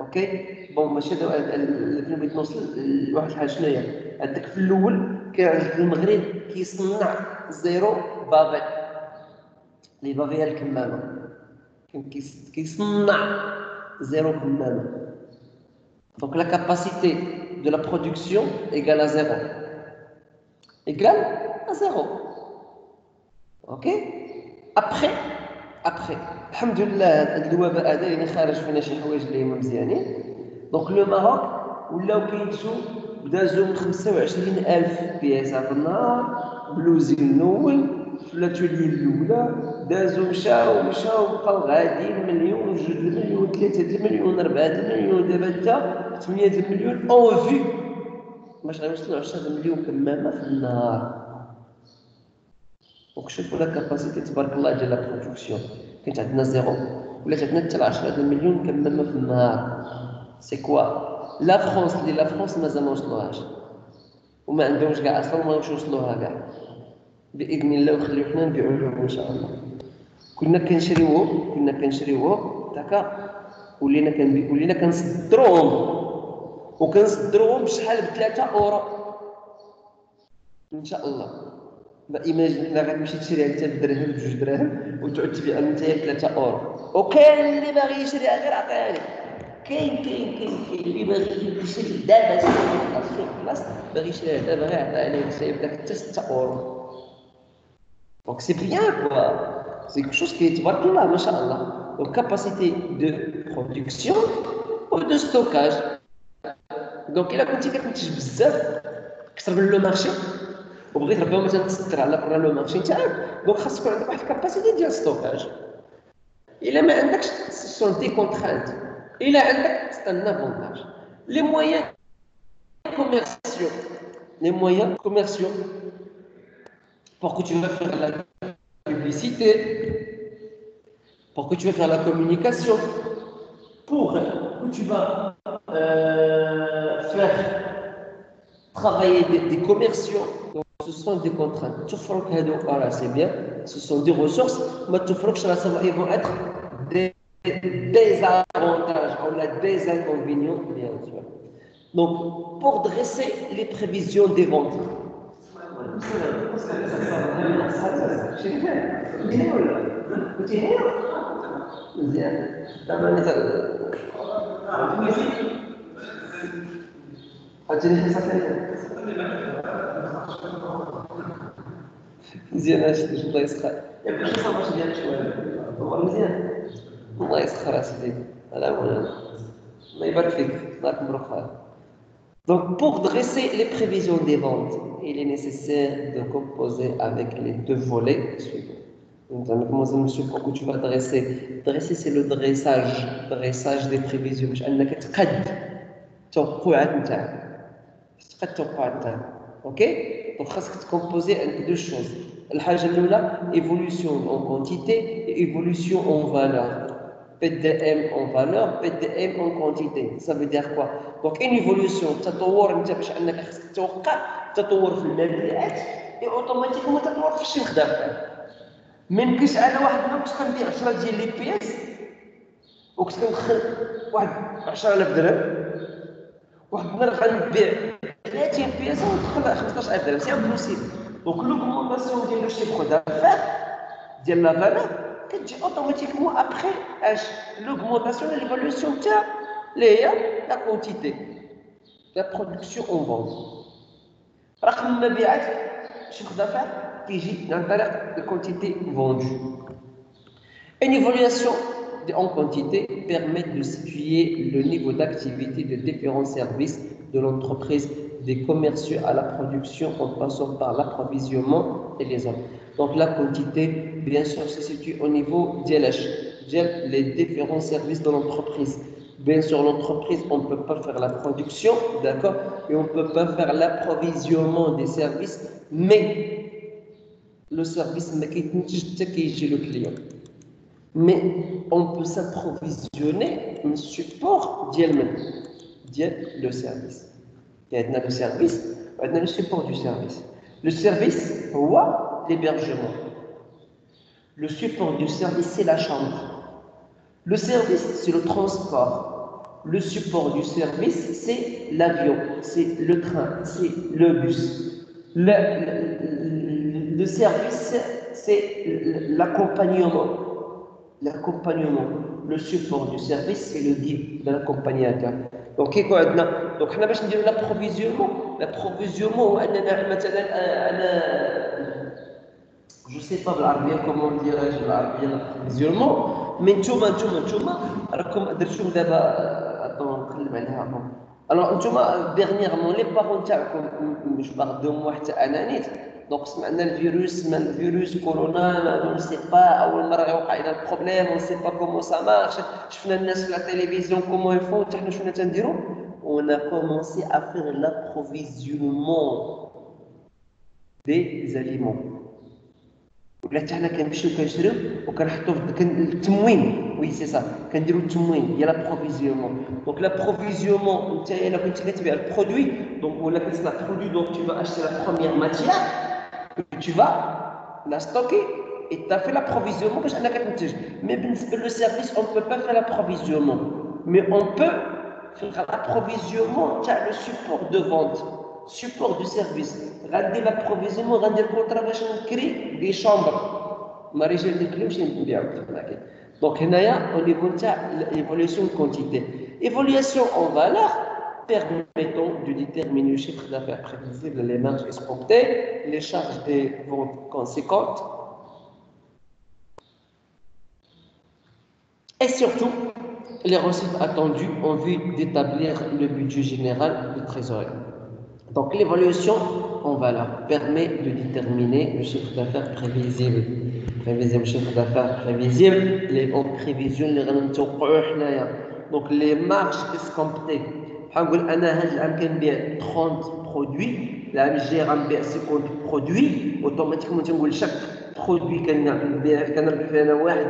اوكي بون ماشي اللي بغيت نوصل لواحد الحاجه شنو هي عندك في الاول كان عندك المغرب كيصنع زيرو بافي لي بافي الكمامه كان كيصنع زيرو كمامه donc la capacité de la production égale à zéro ok après الحمد لله هذا الوباء هذا يعني خارج فينا شي حوايج اللي هما مزيانين دونك لو ماروك ولاو كيدزو بدازو من 25,000 بياسه في النهار بلوزين الاول في لاتولي الاولى دازو مشاو بقاو غاديين مليون 2 المليون 3 المليون 4 المليون دابا انت 8 المليون اون في باش غيوصلوا 10 مليون كمامه في النهار. دونك شوفوا لا كاباسيتي تبارك الله ديال لا برودكسيون كانت عندنا زيرو ولات عندنا حتى 10 مليون كمامه في النهار. سي كوا لا فرونس مازال ما وصلوهاش وما عندهمش كاع اصلا ما يوصلوها كاع باذن الله وخليو حنا نبيعوا لهم ان شاء الله. كنا كنشريوه داكا ولينا كنصدروهم بشحال ب3 اورو ان شاء الله. ما ايماجينا غتمشي تشريها انت بدرهم بجوج دراهم وتعود تبيعها انت ب3 اورو وكاين اللي باغي يشريها غير عطيها لك. كاين اللي باغي يشري دابا في البلاصه باغي يشريها دابا غير عطيها لك سايب داك حتى 6 اورو. دونك سي بيان كوا سي كو شوز كي تبارك الله ما شاء الله. دونك كاباسيتي دو برودكسيون و دو ستوكاج. دونك الا كنتي كتنتج بزاف اكثر من لو مارشي وبغيت ربما مثلا تسكر على لو مارشي نتاعك دونك خاص يكون عندك واحد الكاباسيتي ديال ستوكاج. الا ما عندكش سون دي كونترانت. الا عندك سي ان افونتاج. لي مويان كوميرسيaux pour que tu vas faire la publicité, pour que tu vas faire la communication, pour que tu vas faire travailler des commerciaux. Donc, ce sont des contraintes. Voilà, c'est bien. Ce sont des ressources. Mais ils vont être des avantages ou des inconvénients, bien sûr. Donc, pour dresser les prévisions des ventes. مزيان اش الله يسخر ياك شي صافاش ديالك شويه هو مزيان الله يسخر اسيدي هذا هو الله يبارك فيك الله يكبر خير. Donc pour dresser les prévisions des ventes il est nécessaire de composer avec les deux volets suivants. Donc monsieur pourquoi tu vas dresser c'est le dressage des prévisions باش انك تقد التوقعات نتاعك تقد التوقعات نتاعك. اوكي دونك خاصك تكومبوزي عندك دو شوز. الحاجه الاولى ايفولوسيون اون كونتيتي et évolution en valeur. PDM en valeur, PDM en quantité. Ça veut dire quoi? Donc une évolution, تطور انت باش انك خاصك تتوقع تطور في المبيعات et automatiquement تطور في الشيخ دافع. ما يمكنش انا واحد كنت كنبيع 10 ديال لي بياس وكنت كندخل واحد 10,000 درهم واحد النهار غنبيع 30 بياس وندخل 15,000 درهم. سي امبوسيبل. دونك لوغمونطاسيون ديال لو شيفر دافير ديال لا فالور كتجي اوتوماتيكمون ابخي اش لوغمونطاسيون ليفولوسيون تاع اللي هي لا كونتيتي لا برودكسيون اون فونت. رقم المبيعات شيفر دافير كيجي عن طريق الكونتيتي فوندو. Une évaluation en quantité permet de situer le niveau d'activité de différents services de l'entreprise, des commerciaux à la production en passant par l'approvisionnement et les autres. Donc la quantité, bien sûr, se situe au niveau les différents services de l'entreprise. Bien sûr, l'entreprise, on ne peut pas faire la production, d'accord, et on ne peut pas faire l'approvisionnement des services, mais le service, c'est le client. Mais on peut s'approvisionner un support le service. Il y a le service, il y a le support du service. Le service, l'hébergement. Le support du service, c'est la chambre. Le service, c'est le transport. Le support du service, c'est l'avion, c'est le train, c'est le bus. Le service, c'est l'accompagnement. Le support du service, c'est le guide de l'accompagnateur. Donc, donc, on a besoin de l'approvisionnement. Je ne sais pas comment dirais-je l'approvisionnement, mais tout, راكم درتو دابا نقلب عليها Alors, dernièrement, les parents, je parle de moi, donc, le virus, corona, on ne sait pas, on a un problème, on ne sait pas comment ça marche. Je fais la télévision, comment ils font, on a commencé à faire l'approvisionnement des aliments. ولا حتى حنا كنمشيو كنشريو وكنحطوا في التموين وي سي سا كنديروا التموين ديال لابروفيزيونمون دونك لابروفيزيونمون انت الا كنت كتبيع البرودوي دونك ولا كتصنع برودوي دونك tu vas acheter la première matière que tu vas la stocker et tu as fait l'approvisionnement باش انك تنتج مي بالنسبه لو سيرفيس on peut pas faire l'approvisionnement mais on peut faire l'approvisionnement تاع le support de vente support du service غندير l'approvisionnement غندير كونطرا باش نكري دي شامبر ماريجي اللي كلي ماشي نبيعو دونك هنايا au niveau تاع l'évolution de quantité évaluation en valeur permettant de déterminer le chiffre d'affaires prévisible, les marges escomptées, les charges des ventes conséquentes et surtout les recettes attendues en vue d'établir le budget général de trésorerie. Donc l'évaluation en valeur permet de déterminer le chiffre d'affaires prévisible. Le chiffre d'affaires prévisible, les ventes prévisionnelles, donc les marges escomptées. حنقول انا هذا العام كنبيع 30 برودوي العام الجاي غنبيع 50 برودوي اوتوماتيكمون تنقول شاك برودوي كنربح فيه انا واحد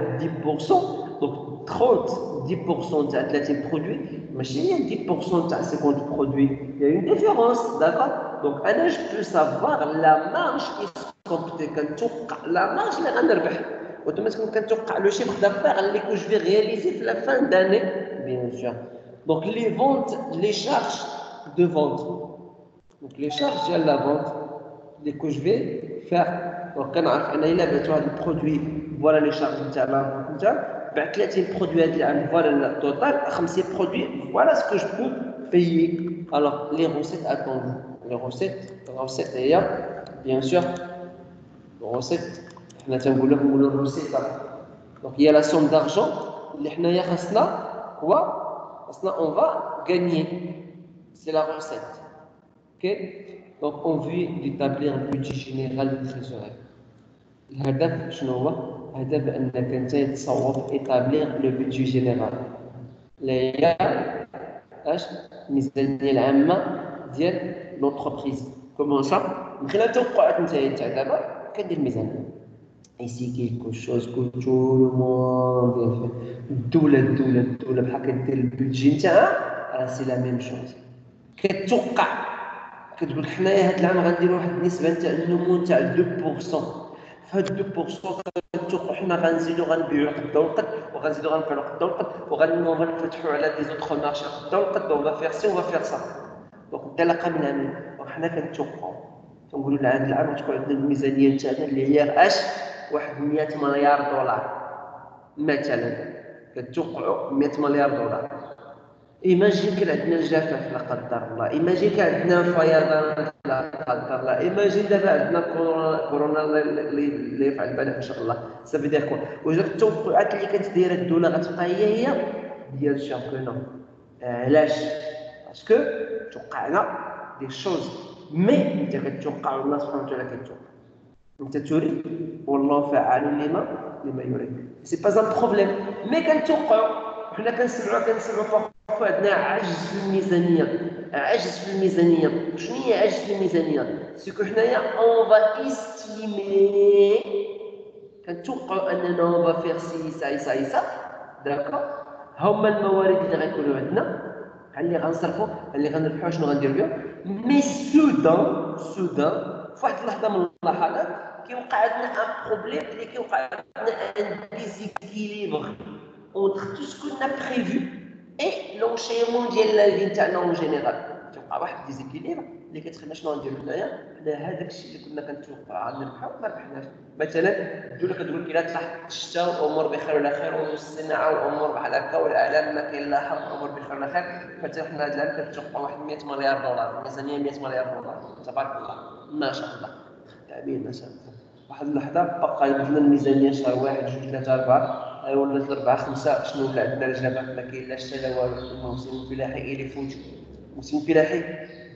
10% دونك 30 10% تاع 30 برودوي ماشي هي 10% تاع 50 برودوي il y a une différence d'accord donc انا je peux savoir la marge escomptée كنتوقع la marge اللي غنربح اوتوماتيكمون كنتوقع لو شيفر دافير اللي كو جو في رياليزي في لا فان داني bien sûr. Donc les ventes, les charges de vente. Donc les charges de la vente, les que je vais faire. Donc quand on a le produit, voilà les charges de la vente. بعد 30 produits voilà le total, 50 produits, voilà ce que je peux payer. Alors les recettes attendues. Les recettes d'ailleurs, bien sûr, les recettes, on a le recette. Donc il y a la somme d'argent, quoi? On va gagner. C'est la recette. Okay? Donc, on veut d'établir le budget général de trésorerie. الهدف شنو هو؟ الهدف أنك أنت تصور établir le budget général. اللي هي اش؟ الميزانية العامة ديال l'entreprise. Comment ça؟ من خلال التوقعات نتاعي تاع دابا كندير الميزانية. Ici quelque chose que tout le monde fait. الدولة بحال كدير البودجي نتاعها سي لا ميم شوز. كتوقع كتقول حنايا هاد العام غنديروا واحد النسبة نتاع النمو نتاع 2%. فهاد 2% كنتوقعوا حنا غنزيدوا غنبيعوا قدا وقد وغنزيدوا غنبيعوا قدا وقد وغنفتحوا على دي زوطخ مارشي قدا وقد وغا فيغ سي وغا فيغ سا. دونك انطلاقا من هنا وحنا كنتوقعوا تنقولوا لهاد العام غتكون عندنا الميزانية نتاعنا اللي هي اش؟ واحد 100 مليار دولار مثلا كتوقعوا 100 مليار دولار. ايماجين كان عندنا الجفاف لا قدر الله ايماجين كان عندنا فيضان لا قدر الله ايماجين دابا عندنا كورونا اللي يفعل بالك ان شاء الله سافي دير كون وجات التوقعات اللي كانت دايره الدوله غتبقى هي ديال الشامبيون علاش باسكو توقعنا دي شوز مي انت كتوقع الله سبحانه وتعالى كيتوقع انت تريد والله فعال لما يريد سي با ان بروبليم مي كنتوقعوا حنا كنسمعوا عندنا عجز في الميزانيه شنو هي عجز في الميزانيه سكو حنايا اون فا استيمي كنتوقعوا اننا اون فا فيغ سا داكور هما الموارد اللي غيكونوا عندنا اللي غنصرفوا اللي غنربحوا شنو غنديروا بهم مي سودان فواحد اللحظه من اللحظات كيوقع عندنا ان بروبليم اللي كيوقع عندنا ان ديزيكيليبر entre tout ce qu'on a prévu et l'enchaînement de la vie en général. توقع واحد ديزيكيليبر اللي كتخلينا شنو نديرو حنايا حنا هذاك الشيء اللي كنا كنتوقعوا نربحوا ما ربحناش مثلا الدوله كتقول لك لا تلاحق الشتاء والامور بخير ولا خير والصناعه والامور بحال هكا والاعلام ما كاين لا حق والامور بخير ولا خير مثلا حنا هذا العام كنتوقعوا واحد 100 مليار دولار ميزانيه 100 مليار دولار تبارك الله ما شاء الله تابعين ما شاء الله واحد اللحظه بقى يبدلنا الميزانيه شهر 1 2 3 4 ولا 4 5 شنو ولا عندنا الجبهه ما كاين لا شتا لا والو الموسم الفلاحي اللي فوت مسلم فلاحي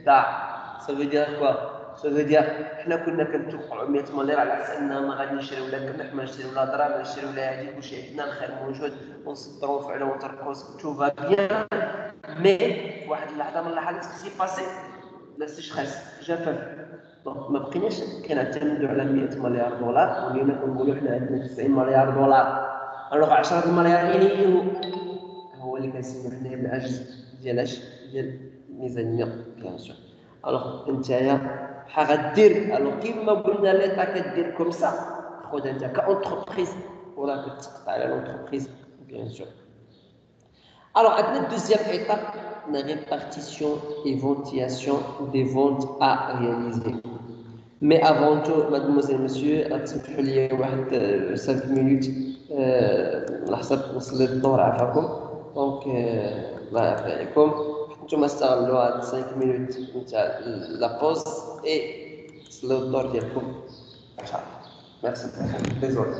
ضاع. ça veut dire quoi? ça veut dire حنا كنا كنتوقعوا 100 مليار على حسب اننا ما غادي نشريو لا قمح ما نشريو لا دراهم ما نشريو لا هادي كلشي عندنا الخير موجود ونصدروا فعلا ونتركوا تو فا بيان. مي في واحد اللحظه من اللحظات سي باسي لا سيشخاس جفاف. دونك ما بقيناش كنعتمدوا على 100 مليار دولار واليوم كنقولوا حنا عندنا 90 مليار دولار. الوغ 10 مليار ينيو هو اللي كنسميو حنايا بالعجز ديال الميزانيه بيان سور. الوغ نتايا بحال غدير الوغ كيما قلنا ليطا كدير كوم سا خذ انت كاونتربريز ولا كتقطع على لونتربريز بيان سور. Alors, la deuxième étape, la répartition et ventilation des ventes à réaliser. Mais avant tout, mademoiselle, monsieur, تسمحوا لي واحد 5 minutes لحسب وصل الدور عافاكم. دونك الله يعافي عليكم. نتوما استغلوا هاد 5 minutes نتاع لا بوز اي وصلوا الدور ديالكم ان شاء الله. ميرسي. ديزول.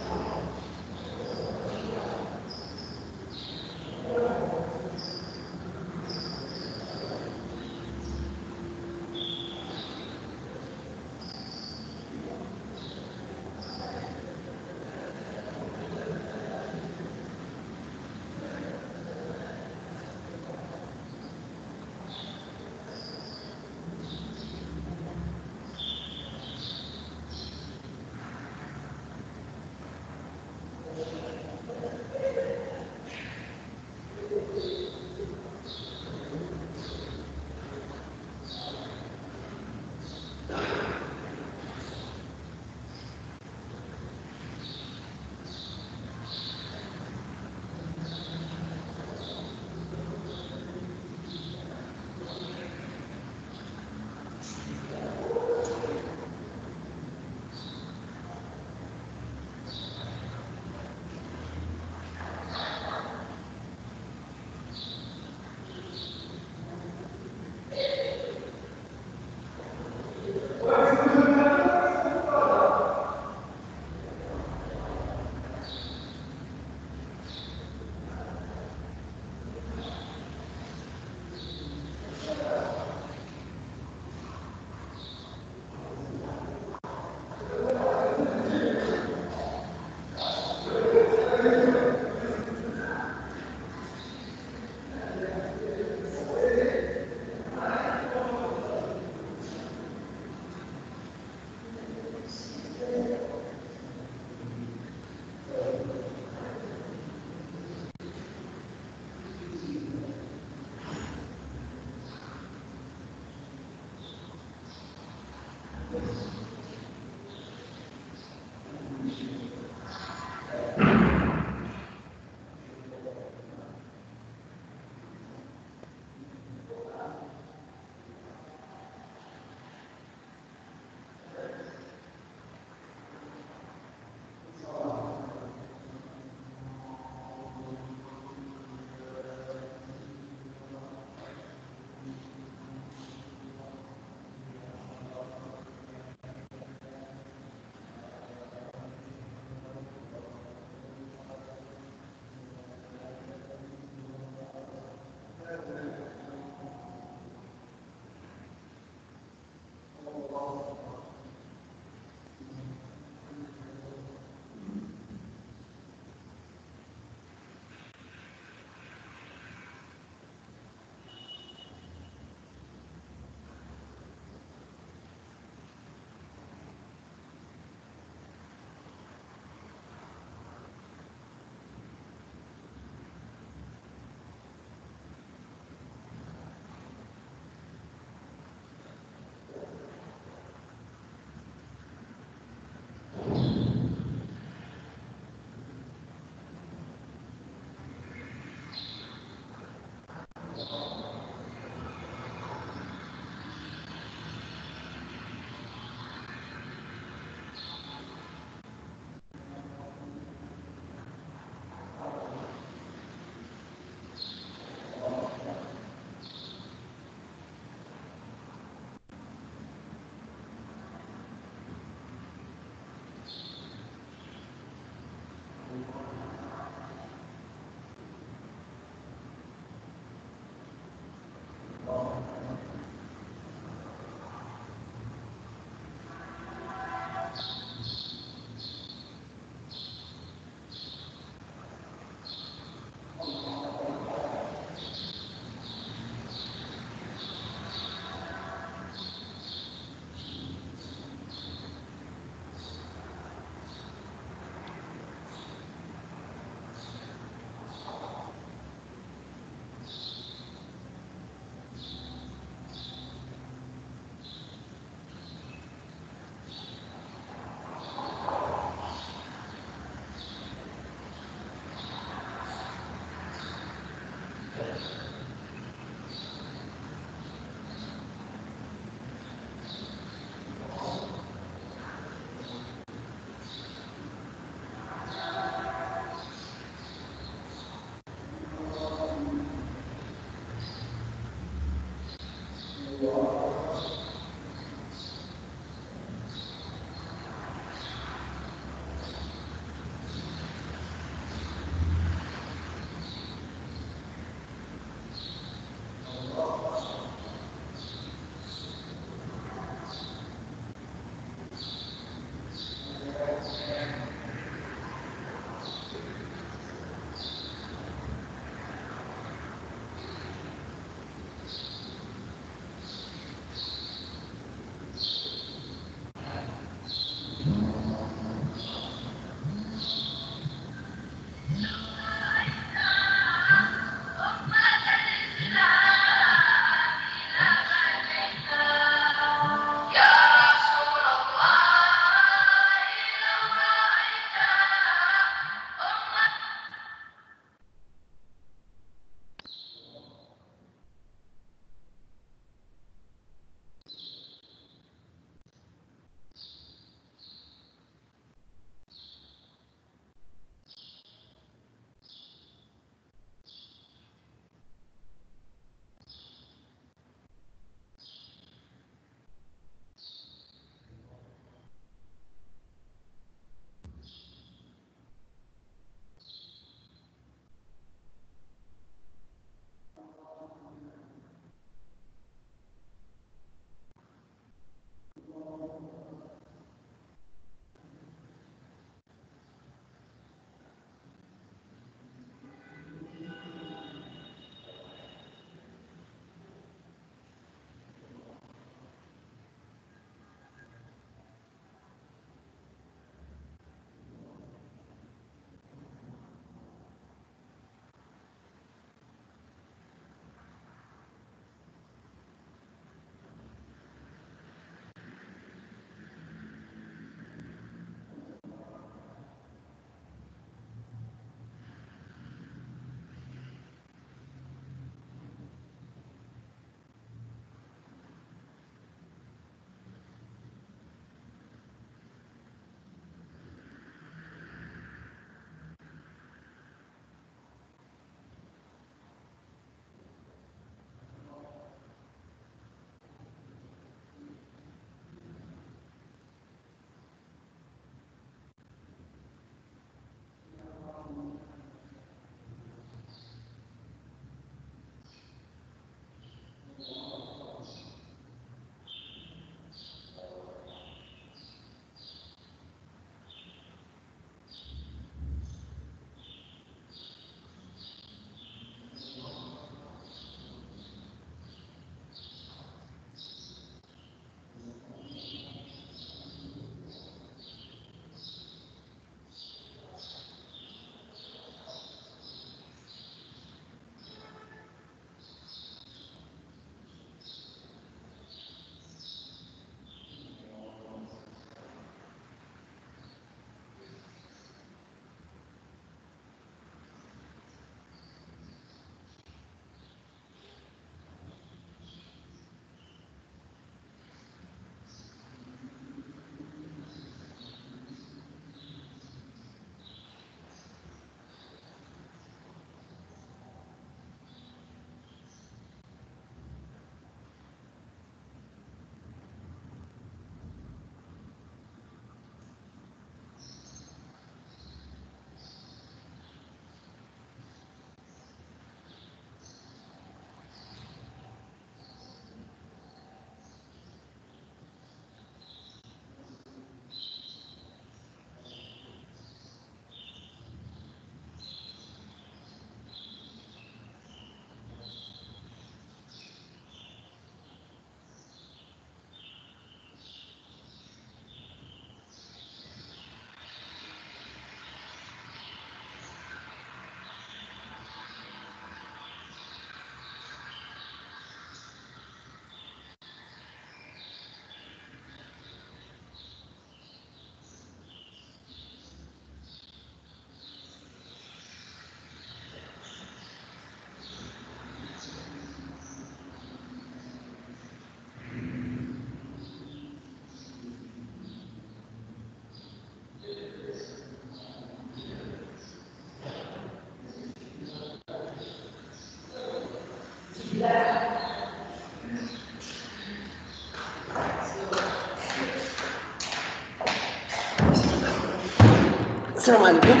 السلام عليكم.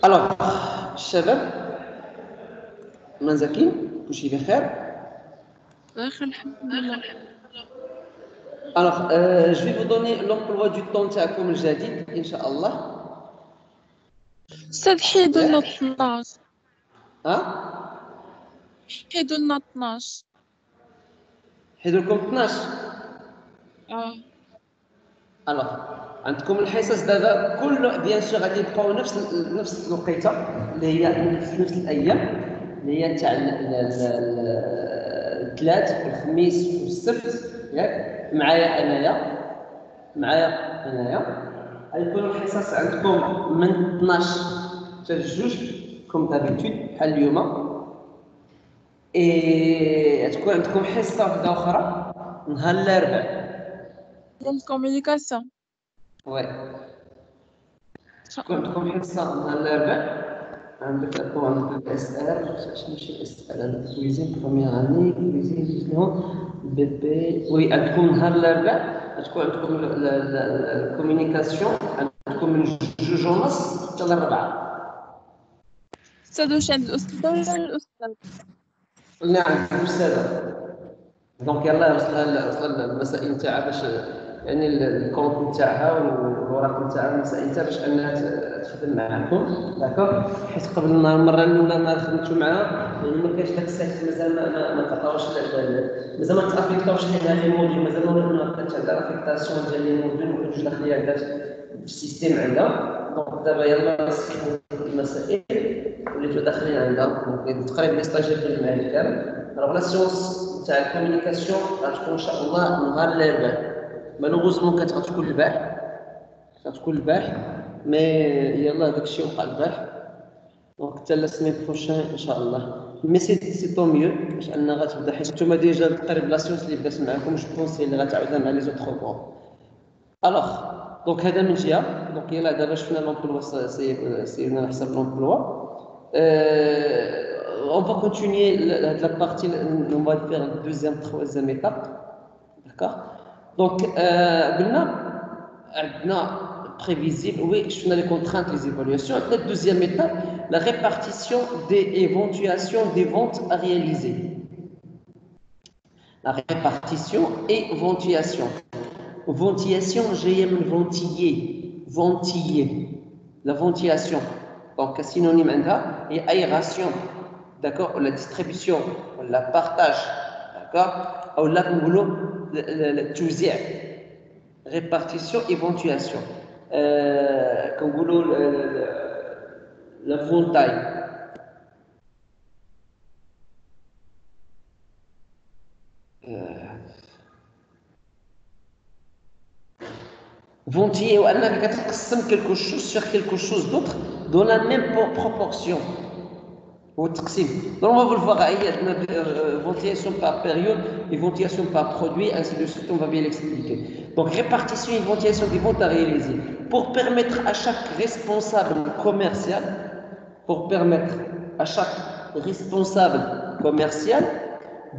الوغ الشباب مازاكين كلشي بخير؟ بخير الحمد لله. الوغ جو في فو دوني لومبلوا دو طون تاعكم الجديد ان شاء الله. استاذ حيدوا لنا 12. حيدوا لنا 12. حيدوا لكم 12. الوغ عندكم الحصص دابا كل بيان سور غادي يبقاو نفس الوقيته اللي هي نفس الايام اللي هي تاع الثلاث والخميس والسبت ياك معايا انايا غيكونوا الحصص عندكم من 12 حتى لجوج كوم دابيتود بحال اليوم. تكون عندكم حصه واحده اخرى نهار الاربعاء كوميونيكاسيون. وي تكون عندكم حصه نهار الاربعاء. عندك الاس ار شنو شي الاس ار كويزين بروميير اني كويزين شنو بيبي. وي عندكم نهار الاربعاء تكون عندكم الكوميونيكاسيون عندكم من 2:30 حتى ل4. استاذ واش عند الاستاذ ولا الاستاذ؟ نعم أستاذة. دونك يلاه وصل المسائل نتاعها باش يعني الكونت نتاعها والوراق نتاعها المسائل نتاعها باش انها تخدم معكم داكوغ. حيت قبل المره الاولى ما خدمتو معاها يعني ما كاينش داك السيت مازال ما تعطاوش مازال ما تافيكتوش حنا لي موديل مازال ما كانتش عندها افيكتاسيون ديال لي موديل ما كانتش داخلين عندها في السيستيم عندها. دونك دابا يلاه نسخدموا المسائل وليتو داخلين عندها. دونك تقريبا لي ستاجير كاين معايا كامل. ريلاسيونس تاع الكوميونيكاسيون غتكون ان شاء الله نهار الاربعاء. مالوغوزمون كتكون البارح مي يلاه داكشي وقع البارح. دونك حتى لا سمين بروشين ان شاء الله. مي سي طو ميو باش ان غتبدا حيت نتوما ديجا تقريبا لا سيونس اللي بدات معاكم جو بونس هي اللي غتعاودها مع لي زوطخ كور. الوغ دونك هذا من جهه. دونك يلاه دابا شفنا لومبلوا سيرنا على حساب لومبلوا. On va continuer la partie, on va faire la deuxième, troisième étape. D'accord? Donc, on a prévisible, oui, je fais les contraintes, les évaluations. La deuxième étape, la répartition des éventuations des ventes à réaliser. La répartition et ventilation. Ventilation, j'aime ventiller. La ventilation. Donc, synonyme et aération. D'accord, la distribution, le partage, d'accord, ou là le توزيع, répartition et ventilation. Comme la ventaille. Ventiller ou أنك تقسم quelque chose sur quelque chose d'autre dans la même proportion. Donc, on va le voir, il y a une ventilation par période et ventilation par produit, ainsi de suite, on va bien l'expliquer. Donc, répartition et ventilation des ventes à réaliser. Pour permettre à chaque responsable commercial,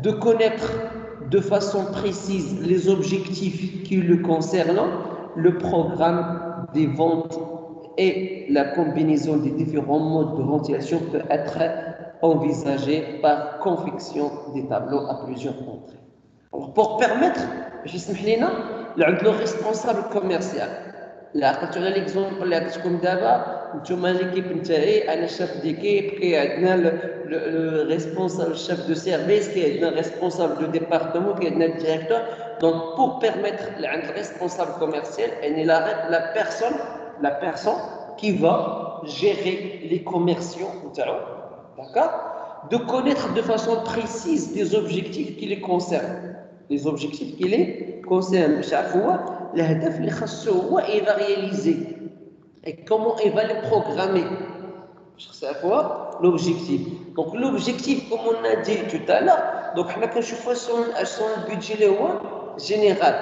de connaître de façon précise les objectifs qui le concernent, le programme des ventes et la combinaison des différents modes de ventilation peut être envisagée par confection des tableaux à plusieurs entrées. Alors, pour permettre, je sais le responsable commercial. Là, quand tu as l'exemple, là, comme d'abord, tu as l'équipe, un chef d'équipe, qui est le responsable, chef de service, qui est un responsable de département, qui est un directeur. Donc, pour permettre le responsable commercial, la personne qui va gérer les commerciaux, d'accord, de connaître de façon précise les objectifs qui les concernent. Les objectifs qui les concernent. الهدف اللي خاصو هو il va réaliser et comment il va les programmer. هو l'objectif. Donc l'objectif comme on a dit tout à l'heure, donc حنا كنشوفوا son budget اللي هو général.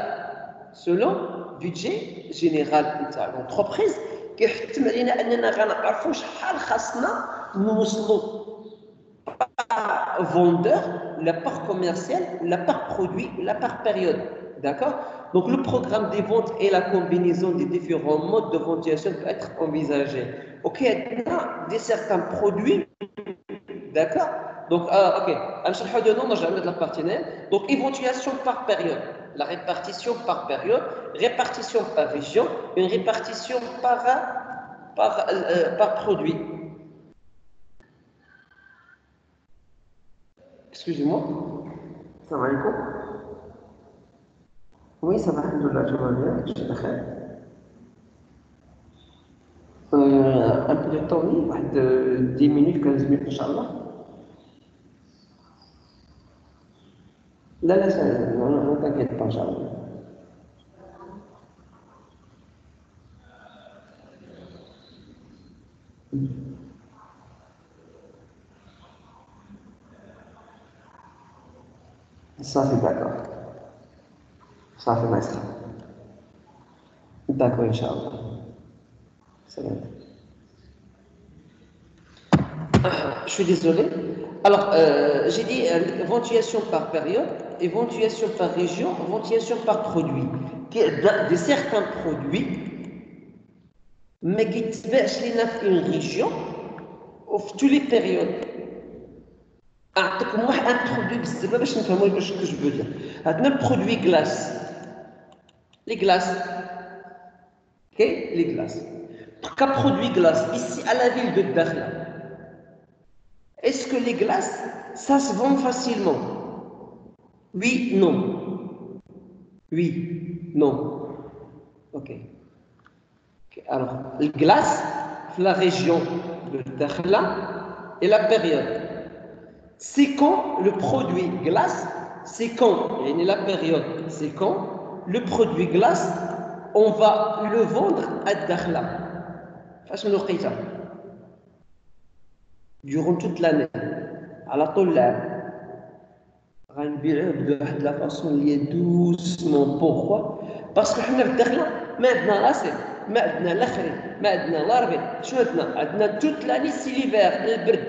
Selon budget général نتاع l'entreprise كيحتم علينا اننا غنعرفوا شحال خاصنا نوصلوا part vendeur, la part commerciale, la part produit, la part période. D'accord? Donc le programme des ventes et la combinaison des différents modes de ventilation peut être envisagé. Ok, maintenant, des certains produits, d'accord? Donc, ok, نشرحوا de nom, نرجع de la partenaire. Donc, éventuation par période, la répartition par période, répartition par région, une répartition par produit. Excusez-moi. Ça va, Nico? Oui, ça va, alhamdoulilah, tout va bien, je suis d'accord. Un peu de temps, oui, 10 minutes, 15 minutes, Inch'Allah. لا لا non t'inquiète pas, Inch'Allah. Ça, c'est d'accord. Ça, c'est maître. D'accord, Inch'Allah. C'est bon. Je suis désolé. Alors, j'ai dit ventilation par période, éventuation par région, ventilation par produit. De certains produits, mais qui se une région, ou toutes les périodes. أعطيكم واحد un produit بزاف باش نفهموا ce que je veux dire. عندنا produit glace. Les glaces. Ok? Les glaces. Cas produit glace, ici à la ville de Dakhla. Est-ce que les glaces, ça se vend facilement? Oui, non. Oui, non. Ok. Alors, les glaces, la région de Dakhla et la période. C'est quand le produit glace, c'est quand, et la période, c'est quand le produit glace, on va le vendre à Dakhla. Durant toute l'année. على طول العام غنبيعوه بواحد لا فاصون اللي هي دوسمون. بوركوا؟ باسكو حنا في الداخله ما عندنا لاصيق، ما عندنا لا خريف، ما عندنا لا ربيع. شنو عندنا توت لاني سي ليفير،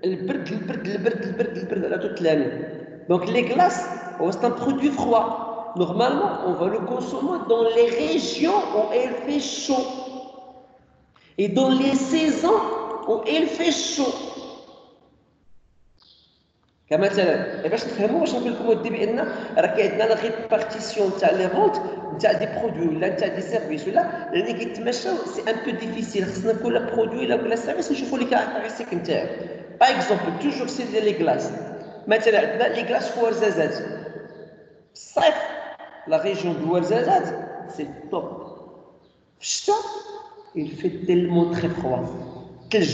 البرد على توت لاني. دونك لي كلاس هو سي ان برودوي فروا. Normalement, on va le consommer dans les régions où il fait chaud et dans les saisons où il fait chaud. كمثلا باش تفهموا واش نقول لكم ودي بان راه عندنا لا ريبارتيسيون تاع لي فونت تاع دي برودوي ولا تاع دي سيرفيس ولا لان كيتماشاو سي ان بو ديفيسيل. خصنا كل برودوي ولا سيرفيس نشوفوا لي كاركتيرستيك نتاعو. باغ اكزومبل توجور سي لي كلاس. مثلا عندنا لي كلاس في ورزازات في الصيف، لا ريجيون دو ورزازات سي توب. في الشتاء il fait tellement très froid. ثلج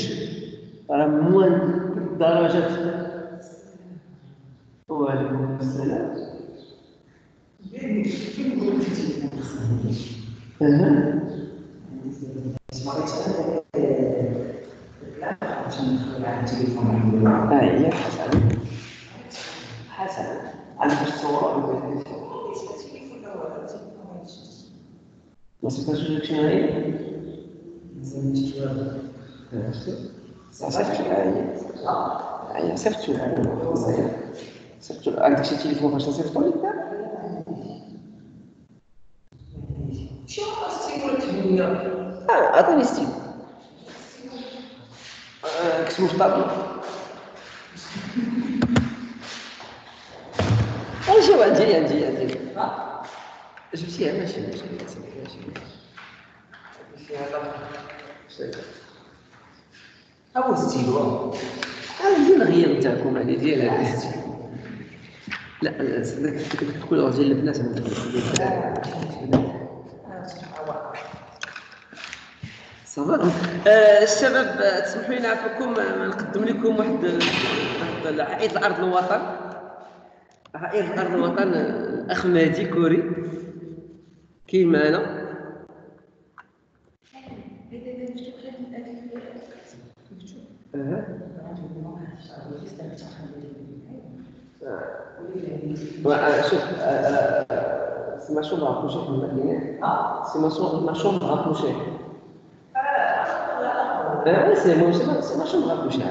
راه موان درجات. وعليكم السلام. هي حسن عندك الصور ما سمعتش شنو هي؟ صيفطوا عندك شي تليفون فاش نصيفطوا لك دابا؟ شنو خاصك تقول لك؟ عطيني ستيل. كتبوا في الطابلو. شوف عندي. جبتيها ماشي هو ستيلو. هذا الغياب نتاعكم يعني ديال هذا الستيل. لا تقول ديال البنات صافا. الشباب تسمحوا لي نعرفكم نقدم لكم واحد عائد الارض الوطن. عائد الارض الوطن الاخ مهدي كوري كاين معنا. شوف سي ما شومبر ابروشي في المدينة. سي ما شومبر ابروشي. سي ما شومبر ابروشي.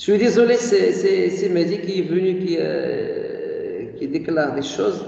suis désolé, c'est Mehdi qui est venu, qui déclare des choses.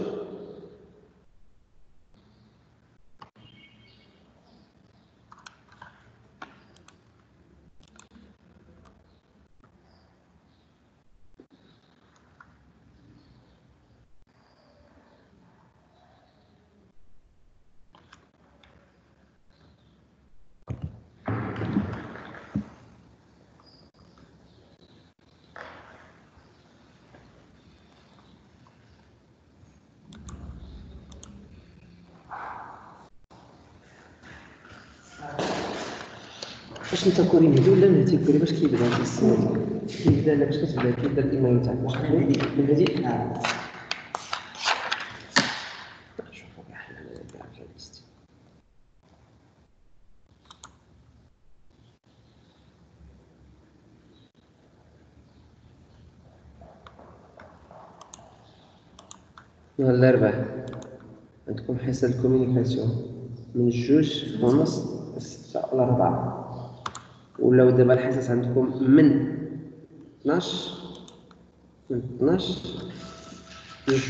باش انت كوري مهدي ولا مهدي كوري باش كيبدا هاد السنه كيبدا لا باش كتبدا كيبدا الايمان تاعك واش مهدي شوفوا كاع حنا نهار الاربعاء عندكم حصه الكوميونيكاسيون من 2:30 6 ل4 ولاو دابا الحصص عندكم من 12 ل 2.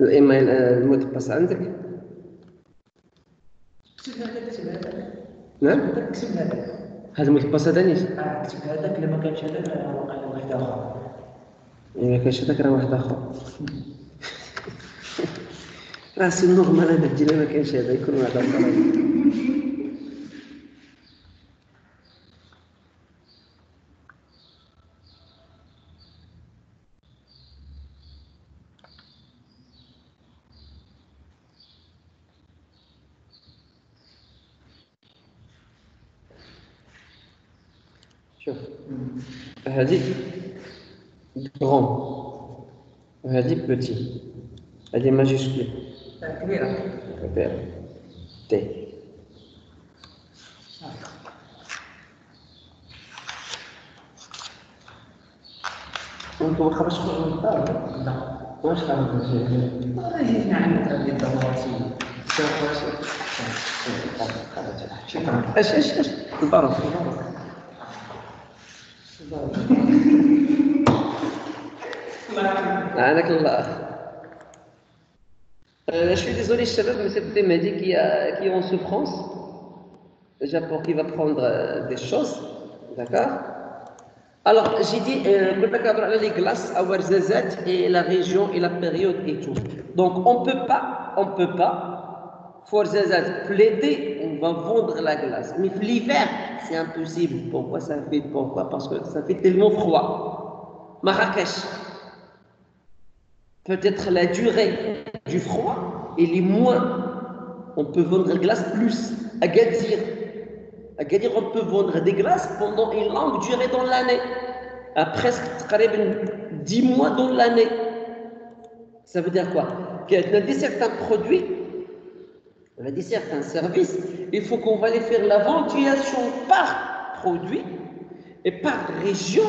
الايميل المدبس عندك؟ نعم؟ كتب هذاك. هذا المدبس هذا نيت؟ كتب هذاك، لما كانش هذاك راه واقع واحد اخر. ما كانش هذاك راه واحد اخر. راه سي نورمال هذا تجي ما كانش هذا يكون واحد اخر. شوف هذه غون وهذه بوتي، هذه ماجيسكول كبيرة كبيرة تي. انت ما خرجتش من الدار؟ لا واش خرجت من الدار؟ والله جينا عندنا ديال الدوراتي. شكرا. اش تبارك لعنك الله. Je suis désolé, Shabab, mais c'est peut-être Mehdi qui est en souffrance. Déjà pour qui va prendre des choses. D'accord? Alors, j'ai dit, les glaces à Ouarzazat et la région et la période et tout. Donc, on peut pas, Ouarzazat, plaider, on va vendre la glace. Mais l'hiver, c'est impossible. Pourquoi? Parce que ça fait tellement froid. Marrakech. Peut-être la durée du froid, elle est moins. On peut vendre la glace plus. Agadir, on peut vendre des glaces pendant une longue durée dans l'année. À presque 10 mois dans l'année. Ça veut dire quoi? Qu'on a dit certains produits, on a dit certains services, il faut qu'on va les faire la ventilation par produit, et par région,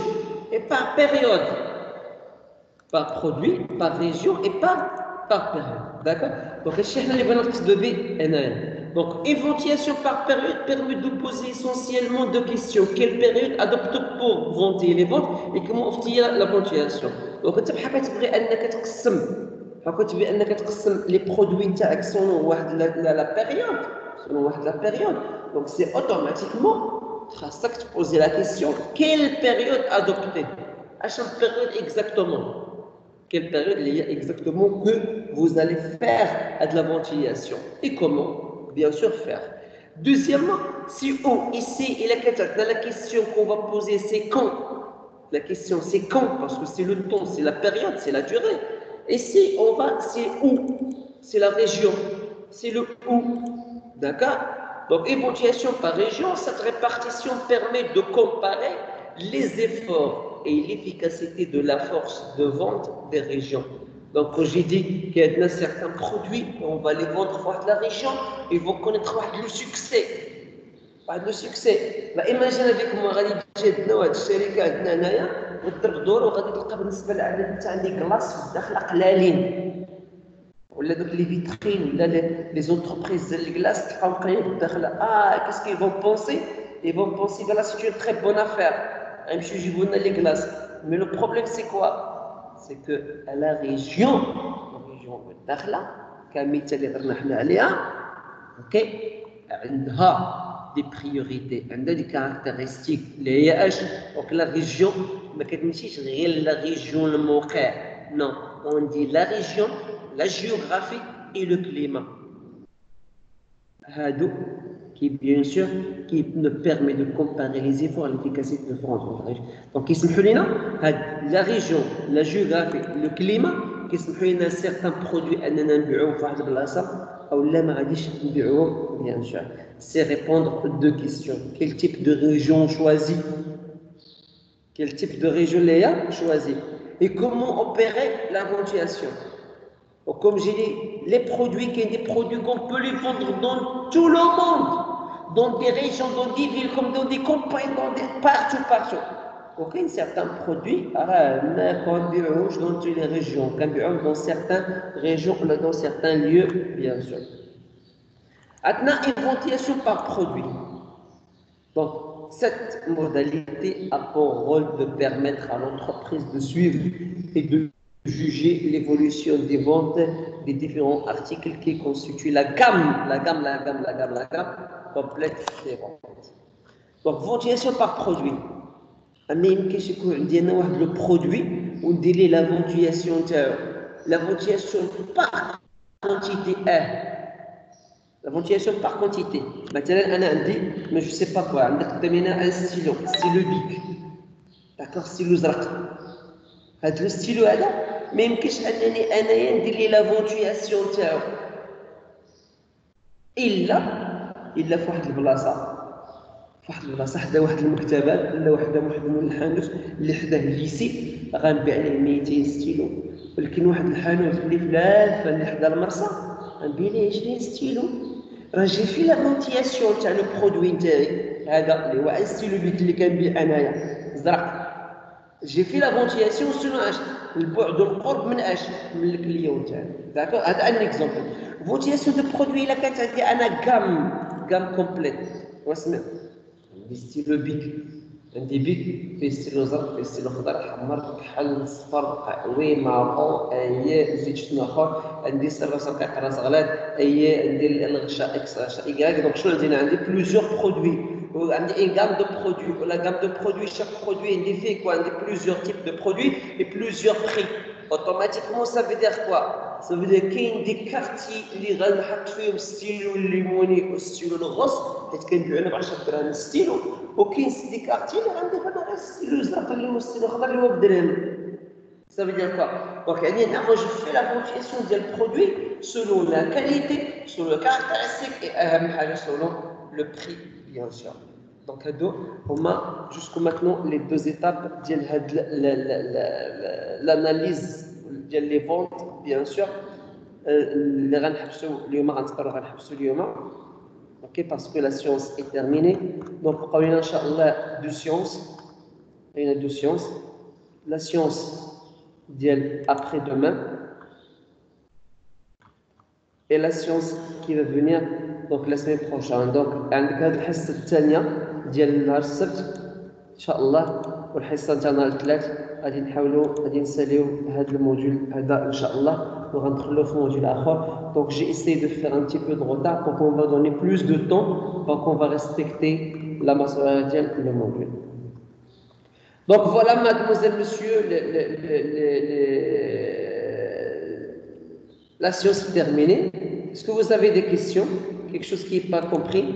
et par période. Par produit, par région et par période. D'accord? Donc, donc, éventilation par période permet de poser essentiellement deux questions. Quelle période adopter pour ventiler les ventes et comment obtenir la ventilation? Donc, tu veux les produits selon la période. Donc, c'est automatiquement, tu te poser la question quelle période adopter? À chaque période exactement. Quelle période il y a exactement que vous allez faire à de la ventilation et comment bien sûr faire. Deuxièmement, si ici il y a la question qu'on va poser, c'est quand. La question c'est quand parce que c'est le temps, c'est la période, c'est la durée. Et si on va, c'est où, c'est la région, c'est le où, d'accord? Donc évaluation par région, cette répartition permet de comparer les efforts et l'efficacité de la force de vente des régions. Donc, quand j'ai dit qu'il y a certains produits, on va les vendre dans la région, ils vont connaître le succès. بعد لو سكسي ايماجين هذيك هما غادي تجي عندنا واحد الشركه عندنا هنايا وتضرب دور وغادي تلقى بالنسبه للعدد انت عندي كلاص في الداخل قلالين ولا دوك لي فيترين ولا لي زونتربريز ديال الكلاص تلقاو قليل في الداخل كيس كي فون بونسي ils vont penser que là c'est une très bonne affaire غيمشيو يجيبوا لنا لي كلاص mais le problème c'est quoi c'est que à la région الداخله كمثال اللي درنا حنا عليها اوكي عندها des priorités, des caractéristiques. Donc la région, ما كتمشيش غير la région الموقع. Non, on dit la région, la géographie et le climat. هادو qui bien sûr qui nous permet de comparer les efforts et l'efficacité de différentes régions. Donc يسمحوا لنا la région, la géographie, le climat كيسمحوا لنا certains produits أننا نبيعوهم في واحد البلاصة أو لا ما غاديش نبيعوهم bien sûr. C'est répondre aux deux questions. Quel type de région on choisit? Quel type de région on choisit? Et comment opérer la ventilation? Donc, comme j'ai dit, les produits, qui sont des produits qu'on peut les vendre dans tout le monde, dans des régions, dans des villes, comme dans des campagnes, partout. Donc, certains produits, qu'on bioche dans toutes les régions, qu'on bioche dans certaines régions, dans certains lieux, bien sûr. Maintenant, une ventilation par produit. Donc, cette modalité a pour rôle de permettre à l'entreprise de suivre et de juger l'évolution des ventes des différents articles qui constituent la gamme complète des ventes. Donc, ventilation par produit. Le produit, on dit la ventilation par quantité. La ventilation par quantité. Maintenant, mais je ne sais pas quoi. Un stylo bic. D'accord, stylo زرق. هذا لو ستيلو هذا ما يمكنش انني انايا ندير ليه لا فونتياسيون تاعو الا في واحد البلاصه حدا واحد المكتبات ولا واحد من الحانوت اللي حداه ليسي غنبيع ليه 200 ستيلو ولكن واحد الحانوت اللي في الفلافه اللي حدا المرسى غنبيع ليه 20 ستيلو راه جي في لا فونتياسيون تاع لو برودوي نتاعي هذا اللي هو ان ستيلو بيك اللي كنبيع انايا زرق جي في لا فونتياسيون سولو البعد والقرب من من الكليون تاعي داكور هذا ان اكزومبل فونتياسيون دو برودوي الا كانت عندي انا كام كومبليت واسمع عندي ستيلو بيك عندي بيك فيه ستيلو زرق فيه ستيلو خضر حمر كحل صفر قهوي مارون زيت شنو اخر عندي سيرفاس كيقرا صغلات عندي الغشاء اكس اي دونك شنو عندي بلوزيور برودوي عندي une gamme de produits. La gamme de produits, chaque produit est fait quoi? On a plusieurs types de produits et plusieurs prix. Automatiquement, ça veut dire quoi? Ça veut dire qu'il y a des quartiers qui ont un stylo limoni ou stylo rose, et qui ont un stylo. Et des quartiers qui ont un stylo zraq ou stylo khadar ou bdrem. Ça veut dire quoi? Donc, moi, je fais la ventilation du produit selon la qualité, selon le caractéristique et selon le prix. Bien sûr. Donc, on a jusqu'à maintenant les deux étapes de l'analyse des ventes, bien sûr. Ok, parce que la science est terminée. Donc, on a Inch'Allah deux sciences. Il y a deux sciences. La science après-demain et la science qui va venir donc la semaine prochaine. Donc عندك هذه الحصه الثانيه ديال نهار السبت ان شاء الله والحصه تاع نهار الثلاث غادي نساليو هذا الموديول هذا ان شاء الله وغندخلو في موديول اخر. Donc j'ai essayé de faire un petit peu de retard pour qu'on va donner plus de temps pour qu'on va respecter la masse horaire du module. Donc voilà mademoiselle monsieur la science est terminée. Est-ce que vous avez des questions? Quelque chose qui n'est pas compris?